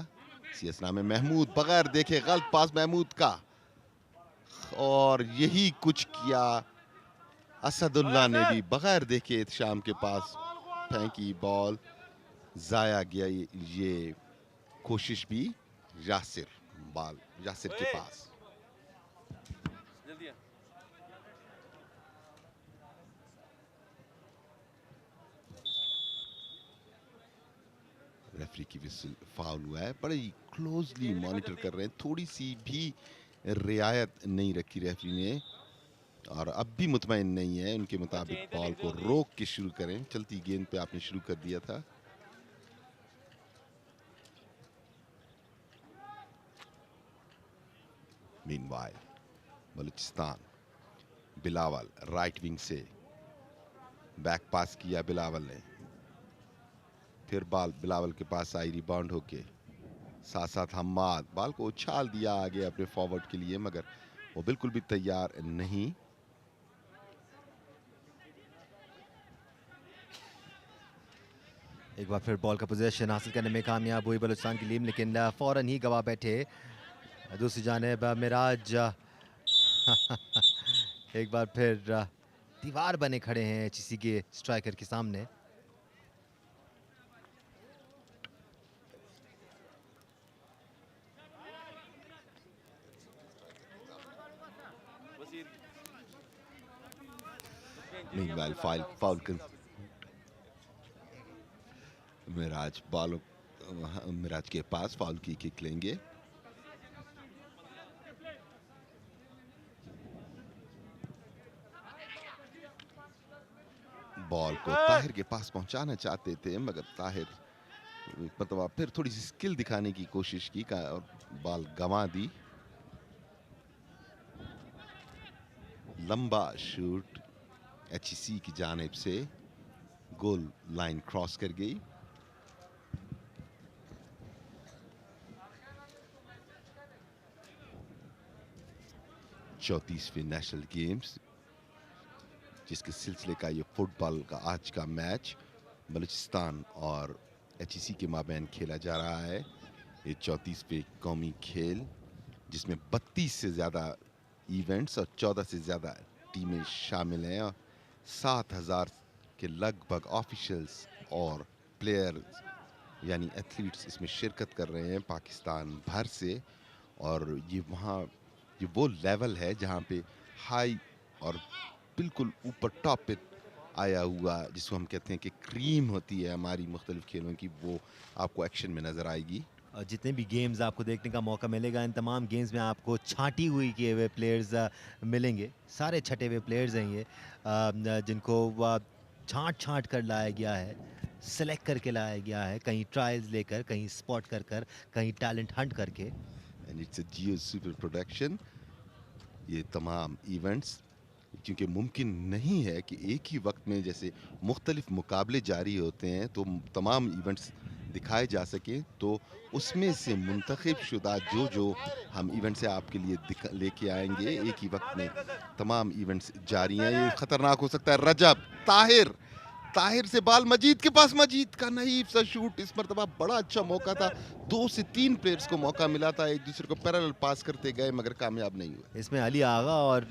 Speaker 1: सीएसना में महमूद बगैर देखे गलत पास महमूद का, और यही कुछ किया असदुल्ला ने भी, बगैर देखे शाम के पास फेंकी बॉल, जाया गया ये कोशिश भी। यासिर, बॉल यासिर के पास, रेफरी की विसल फाउल हुआ है, बड़े क्लोजली मॉनिटर कर रहे हैं, थोड़ी सी भी रियायत नहीं रखी रेफरी ने, और अब भी मुतमईन नहीं है। उनके मुताबिक बॉल को रोक के शुरू करें, चलती गेंद पे आपने शुरू कर दिया था। Meanwhile Balochistan, Bilawal right wing से बैक पास किया बिलावल ने, फिर बाल बिलावल के पास आई, रिबाउंड होके साथ साथ हम्माद बाल को उछाल दिया आगे अपने फॉरवर्ड के लिए, मगर वो बिल्कुल भी तैयार नहीं।
Speaker 2: एक बार फिर बॉल का पोजीशन हासिल करने में कामयाब हुई बलूचिस्तान की टीम, लेकिन फौरन ही गवा बैठे दूसरी जानिब मिराज। एक बार फिर दीवार बने खड़े हैं एचईसी के स्ट्राइकर के सामने।
Speaker 1: मीनवाइल फाउल मिराज के पास फाउल की किक लेंगे। बॉल को ताहिर के पास पहुंचाना चाहते थे, मगर ताहिर मतलब फिर थोड़ी सी स्किल दिखाने की कोशिश की और बॉल गंवा दी। लंबा शूट एचईसी की जानिब से गोल लाइन क्रॉस कर गई। चौंतीसवीं नेशनल गेम्स जिसके सिलसिले का ये फुटबॉल का आज का मैच बलूचिस्तान और एचईसी के माबैन खेला जा रहा है। ये 34वें कौमी खेल जिसमें 32 से ज़्यादा इवेंट्स और 14 से ज़्यादा टीमें शामिल हैं और 7000 के लगभग ऑफिशियल्स और प्लेयर्स यानी एथलीट्स इसमें शिरकत कर रहे हैं पाकिस्तान भर से। और ये वो लेवल है जहाँ पे हाई और बिल्कुल ऊपर टॉप पे आया हुआ जिसको हम कहते हैं कि क्रीम होती है हमारी मुख्तलिफ खेलों की, वो आपको एक्शन में नज़र आएगी।
Speaker 2: और जितने भी गेम्स आपको देखने का मौका मिलेगा, इन तमाम गेम्स में आपको छांटी हुई किए हुए प्लेयर्स मिलेंगे। सारे छटे हुए प्लेयर्स हैं ये, जिनको छांट कर लाया गया है, सेलेक्ट करके लाया गया है, कहीं ट्रायल्स लेकर, कहीं स्पॉट कर कहीं टैलेंट हंट करके।
Speaker 1: And it's a Jio super production. ये तमाम इवेंट्स क्योंकि मुमकिन नहीं है कि एक ही वक्त में जैसे मुख्तलिफ मुकाबले जारी होते हैं तो तमाम इवेंट्स दिखाए जा सके, तो उसमें से मुंतखब शुदा जो हम इवेंट्स आपके लिए लेके आएंगे एक ही वक्त में। तमाम इवेंट्स जारी हैं, ये खतरनाक हो सकता है। रजब ताहिर से बाल मजीद के पास, मजीद का नहीफ सा शूट, इस मरतबा बड़ा अच्छा मौका था। 2 से 3 प्लेयर्स को मौका मिला था, एक दूसरे को पैरेलल पास करते गए मगर कामयाब नहीं हुए।
Speaker 2: इसमें अली आगा और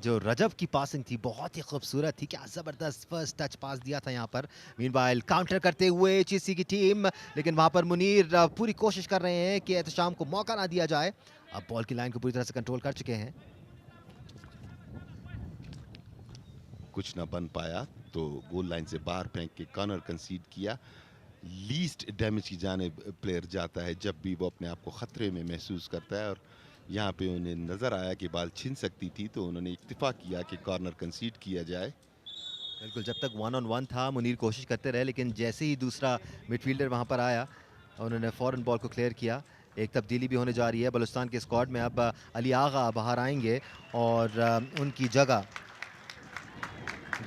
Speaker 2: जो रजब की पासिंग थी बहुत ही खूबसूरत थी, क्या ज़बरदस्त फर्स्ट टच पास दिया था यहाँ पर। मीनवाइल काउंटर करते हुए एचईसी की टीम, लेकिन वहाँ पर मुनीर पूरी कोशिश कर रहे हैं कि एहतशाम को मौका ना दिया जाए। अब बॉल की लाइन को पूरी तरह से कंट्रोल कर चुके हैं।
Speaker 1: कुछ ना बन पाया तो गोल लाइन से बाहर फेंक के कॉर्नर कंसीड किया। लीस्ट डैमेज की जानिब प्लेयर जाता है जब भी वो अपने आप को खतरे में महसूस करता है, और यहाँ पे उन्हें नज़र आया कि बाल छिन सकती थी तो उन्होंने इत्तिफाक किया कि कॉर्नर कंसीड किया जाए।
Speaker 2: बिल्कुल, जब तक 1 on 1 था मुनीर कोशिश करते रहे, लेकिन जैसे ही दूसरा मिडफील्डर वहाँ पर आया उन्होंने फ़ौरन बॉल को क्लियर किया। एक तब्दीली भी होने जा रही है बलूचिस्तान के स्क्वाड में। अब अली आगा बाहर आएंगे और उनकी जगह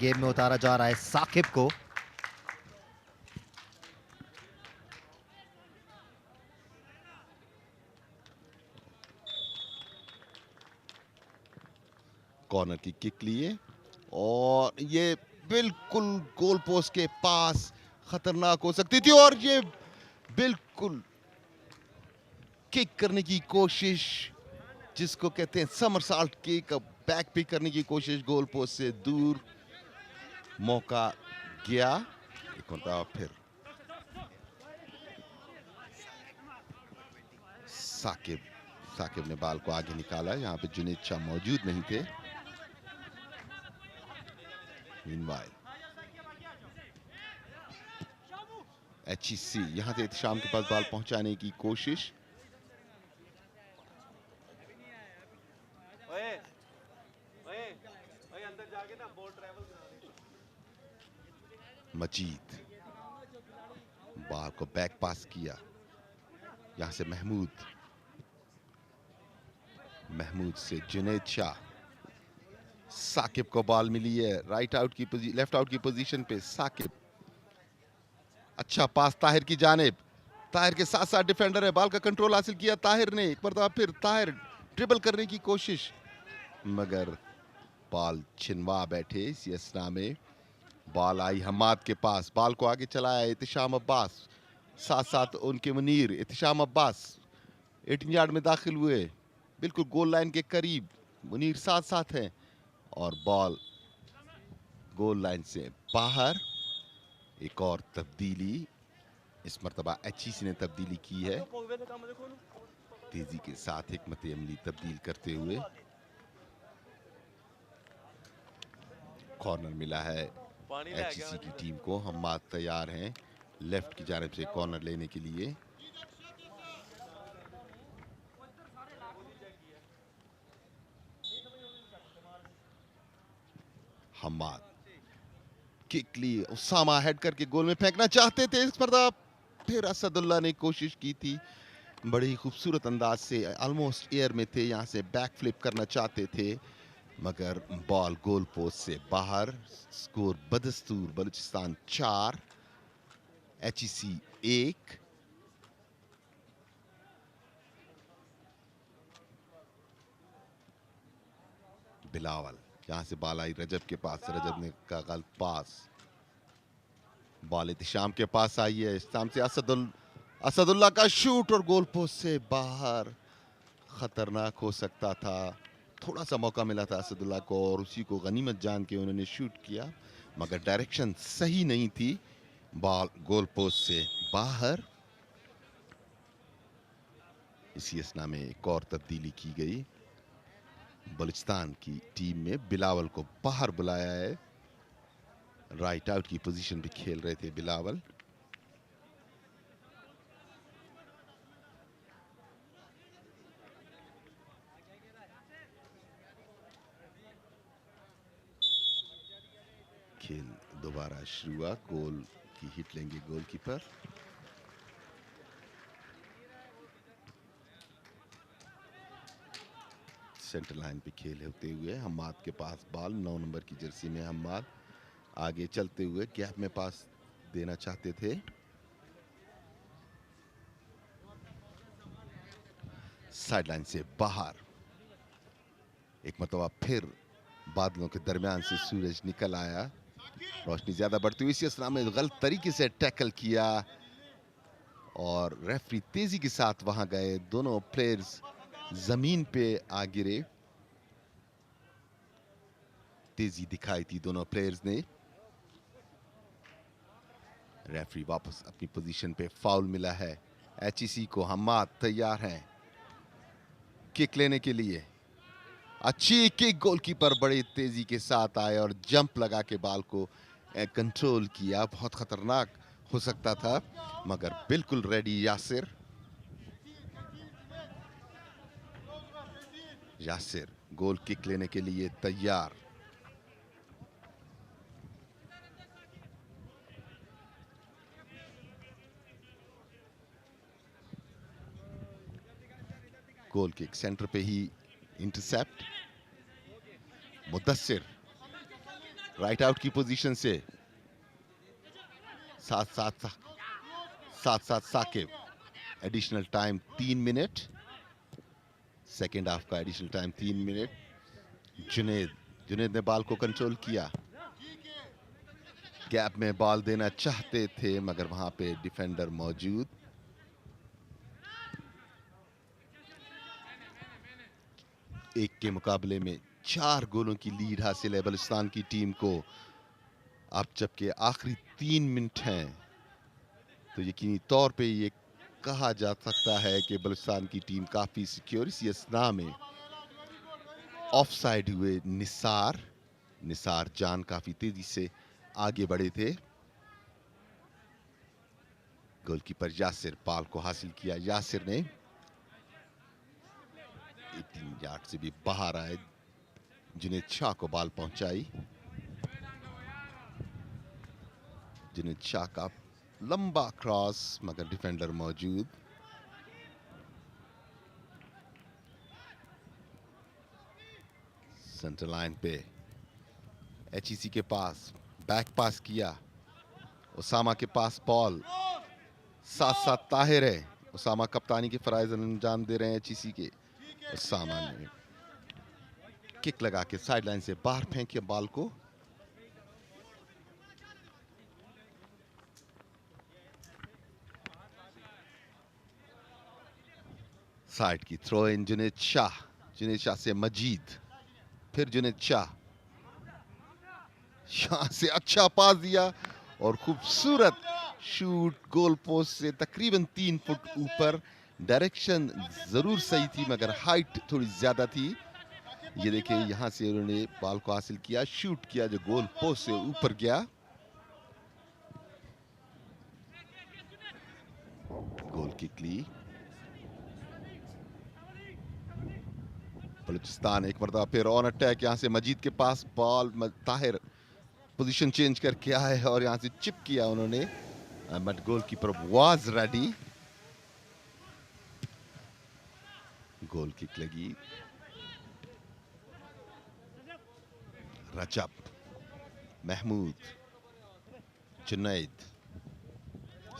Speaker 2: गेम में उतारा जा रहा है साकिब को।
Speaker 1: कॉर्नर की किक लिए और ये बिल्कुल गोल पोस्ट के पास खतरनाक हो सकती थी, और ये बिल्कुल किक करने की कोशिश जिसको कहते हैं समरसॉल्ट किक, बैक पिक करने की कोशिश गोल पोस्ट से दूर, मौका गया। एक होता फिर साकिब ने बाल को आगे निकाला, यहाँ पे जुनेद शाह मौजूद नहीं थे। मीनवाइल एचईसी यहाँ से शाम के पास बाल पहुंचाने की कोशिश, मजीद बाल को बैक पास किया, यहां से महमूद महमूद से जुनैद शाह, साकिब को बॉल मिली है लेफ्ट आउट की पोजीशन पे। साकिब, अच्छा पास ताहिर की जानिब, ताहिर के साथ साथ डिफेंडर है, बॉल का कंट्रोल हासिल किया ताहिर ने। एक मरतबा फिर ताहिर ड्रिबल करने की कोशिश, मगर बॉल छिनवा बैठे। इसी असना में बॉल आई हम्माद के पास, बॉल को आगे चलाया इत्तिशाम अब्बास, साथ साथ उनके मुनीर। इत्तिशाम अब्बास 18 यार्ड में दाखिल हुए, बिल्कुल गोल लाइन के करीब। मुनीर साथ साथ हैं और बॉल गोल लाइन से बाहर। एक और तब्दीली, इस मरतबा एचईसी ने तब्दीली की है, तेजी के साथ हिकमत अमली तब्दील करते हुए। कॉर्नर मिला है एचईसी की टीम को। हम्माद तैयार हैं लेफ्ट की जानिब से कॉर्नर लेने के लिए। हम्माद किक ली, उसामा हेड करके गोल में फेंकना चाहते थे, इस पर फिर असदुल्ला ने कोशिश की थी, बड़ी ही खूबसूरत अंदाज से, ऑलमोस्ट एयर में थे, यहां से बैक फ्लिप करना चाहते थे, मगर बॉल गोल पोस्ट से बाहर। स्कोर बदस्तूर, बलूचिस्तान 4 एचईसी 1। बिलावल, यहां से बॉल आई रजब के पास, रजब ने का गलत पास, बॉल इत्तिशाम के पास आई है, इस्ताम से असदुल्ला का शूट और गोल पोस्ट से बाहर। खतरनाक हो सकता था, थोड़ा सा मौका मिला था असदुल्ला को और उसी को गनीमत जान के उन्होंने शूट किया, मगर डायरेक्शन सही नहीं थी। बॉल गोल पोस्ट से बाहर। इसी असना में एक और तब्दीली की गई, बलूचिस्तान की टीम में बिलावल को बाहर बुलाया है। राइट आउट की पोजीशन पे खेल रहे थे बिलावल। खेल दोबारा शुरू हुआ, गोल की हिट लेंगे गोलकीपर। सेंटर लाइन पे खेल होते हुए हम्माद के पास बॉल, 9 नंबर की जर्सी में हम्माद आगे चलते हुए गैप में पास देना चाहते थे। साइडलाइन से बाहर, एक मरतबा फिर बादलों के दरमियान से सूरज निकल आया, रोशनी ज्यादा बढ़ती हुई। इसी असना में गलत तरीके से टैकल किया और रेफरी तेजी के साथ वहां गए, दोनों प्लेयर्स जमीन पे आ गिरे। तेजी दिखाई थी दोनों प्लेयर्स ने। रेफरी वापस अपनी पोजीशन पे, फाउल मिला है एचईसी को। हम्माद तैयार हैं किक लेने के लिए, अच्छी किक, गोलकीपर बड़ी तेजी के साथ आए और जंप लगा के बॉल को कंट्रोल किया। बहुत खतरनाक हो सकता था, मगर बिल्कुल ready Yasir. Yasir goal kick लेने के लिए तैयार। गोल किक सेंटर पे ही इंटरसेप्ट। मुदस्सिर राइट आउट की पोजीशन से, साथ साथ Saqib. Additional time 3 minute, second half का एडिशनल टाइम 3 मिनट। जुनेद ने बॉल को कंट्रोल किया, गैप में बॉल देना चाहते थे, मगर वहां पे डिफेंडर मौजूद। एक के मुकाबले में 4 गोलों की लीड हासिल है बलूचिस्तान की टीम को। अब जबकि आखिरी 3 मिनट हैं, तो यकीनी तौर पे ये कहा जा सकता है कि बलूचिस्तान की टीम काफी सिक्योर। इसी असना में ऑफ साइड हुए निसार जान काफी तेजी से आगे बढ़े थे। गोलकीपर यासिर बॉल को हासिल किया, यासिर ने 18 यार्ड से भी बाहर आए, जुनैद शाह को बॉल पहुंचाई। जुनैद शाह का लंबा क्रॉस, मगर डिफेंडर मौजूद। सेंटर लाइन पे एचईसी के पास बैक पास किया, उसामा के पास बॉल, साथ साथ ताहिर है। उसामा कप्तानी के फराइज अंजाम दे रहे हैं एचईसी के। उसामा ने किक लगा के साइड लाइन से बाहर फेंके बॉल को। साइड की थ्रो इन जुनेद शाह, जुनेद शाह से मजीद, फिर जुनेद शाह, शाह से अच्छा पास दिया और खूबसूरत शूट गोल पोस्ट से तकरीबन 3 फुट ऊपर। डायरेक्शन जरूर सही थी मगर हाइट थोड़ी ज्यादा थी। ये देखिए यहां से उन्होंने बॉल को हासिल किया, शूट किया जो गोल पोस्ट से ऊपर गया। गोल किक ली बलूचिस्तान। एक मरतबा फिर ऑन अटैक, यहां से मजीद के पास बॉल, ताहिर पोजीशन चेंज करके आए और यहां से चिप किया उन्होंने, but goalkeeper was ready. Goal kick लगी। रजब, महमूद, जुनैद,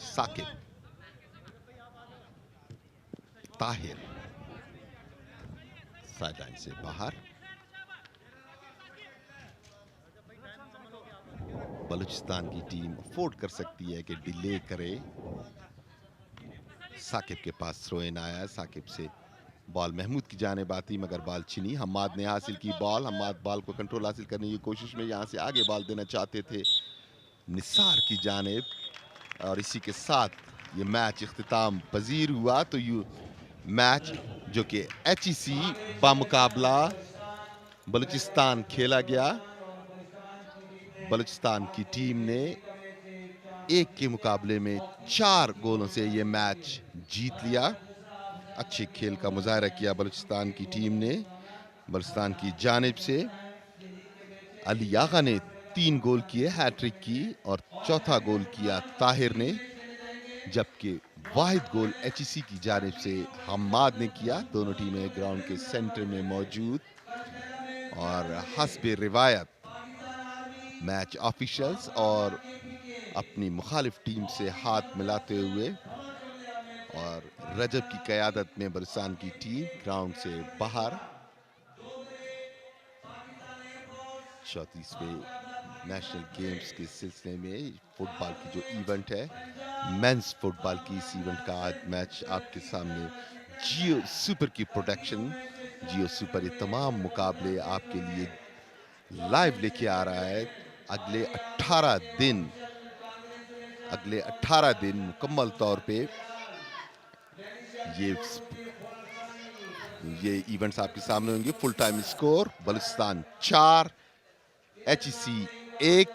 Speaker 1: साकिब, ताहिर साइडलाइन से बाहर। बलूचिस्तान की टीम अफोर्ड कर सकती है कि डिले करे। साकिब के पास थ्रो इन आया, साकिब से बॉल महमूद की जानिब आती मगर बॉल छिनी। हम्माद ने हासिल की बॉल, हम्माद बॉल को कंट्रोल हासिल करने की कोशिश में यहां से आगे बॉल देना चाहते थे निसार की जानिब, और इसी के साथ ये मैच इख्तिताम पजीर हुआ। तो यू मैच जो कि एचईसी बामुकाबला बलूचिस्तान खेला गया, बलूचिस्तान की टीम ने 1 के मुकाबले में 4 गोलों से ये मैच जीत लिया। अच्छे खेल का मुजाहरा किया बलूचिस्तान की टीम ने। बलूचिस्तान की जानिब से अली आगा ने 3 गोल किए, हैट्रिक की, और चौथा गोल किया ताहिर ने, जबकि वाहिद गोल एचईसी की जानिब से हम्माद ने किया। दोनों टीमें ग्राउंड के सेंटर में मौजूद, और हस्बे रिवायत मैच ऑफिशियल्स और अपनी मुखालिफ टीम से हाथ मिलाते हुए और रजब की क़यादत में बलूचिस्तान की टीम ग्राउंड से बाहर। 34वें नेशनल गेम्स के सिलसिले में फुटबॉल की जो इवेंट है, मेंस फुटबॉल की, इस इवेंट का आज मैच आपके सामने जियो सुपर की प्रोडक्शन, जियो सुपर ये तमाम मुकाबले आपके लिए लाइव लेके आ रहा है। अगले 18 दिन मुकम्मल तौर पे ये इवेंट्स आपके सामने होंगे। Full time score Balochistan 4 HEC 1।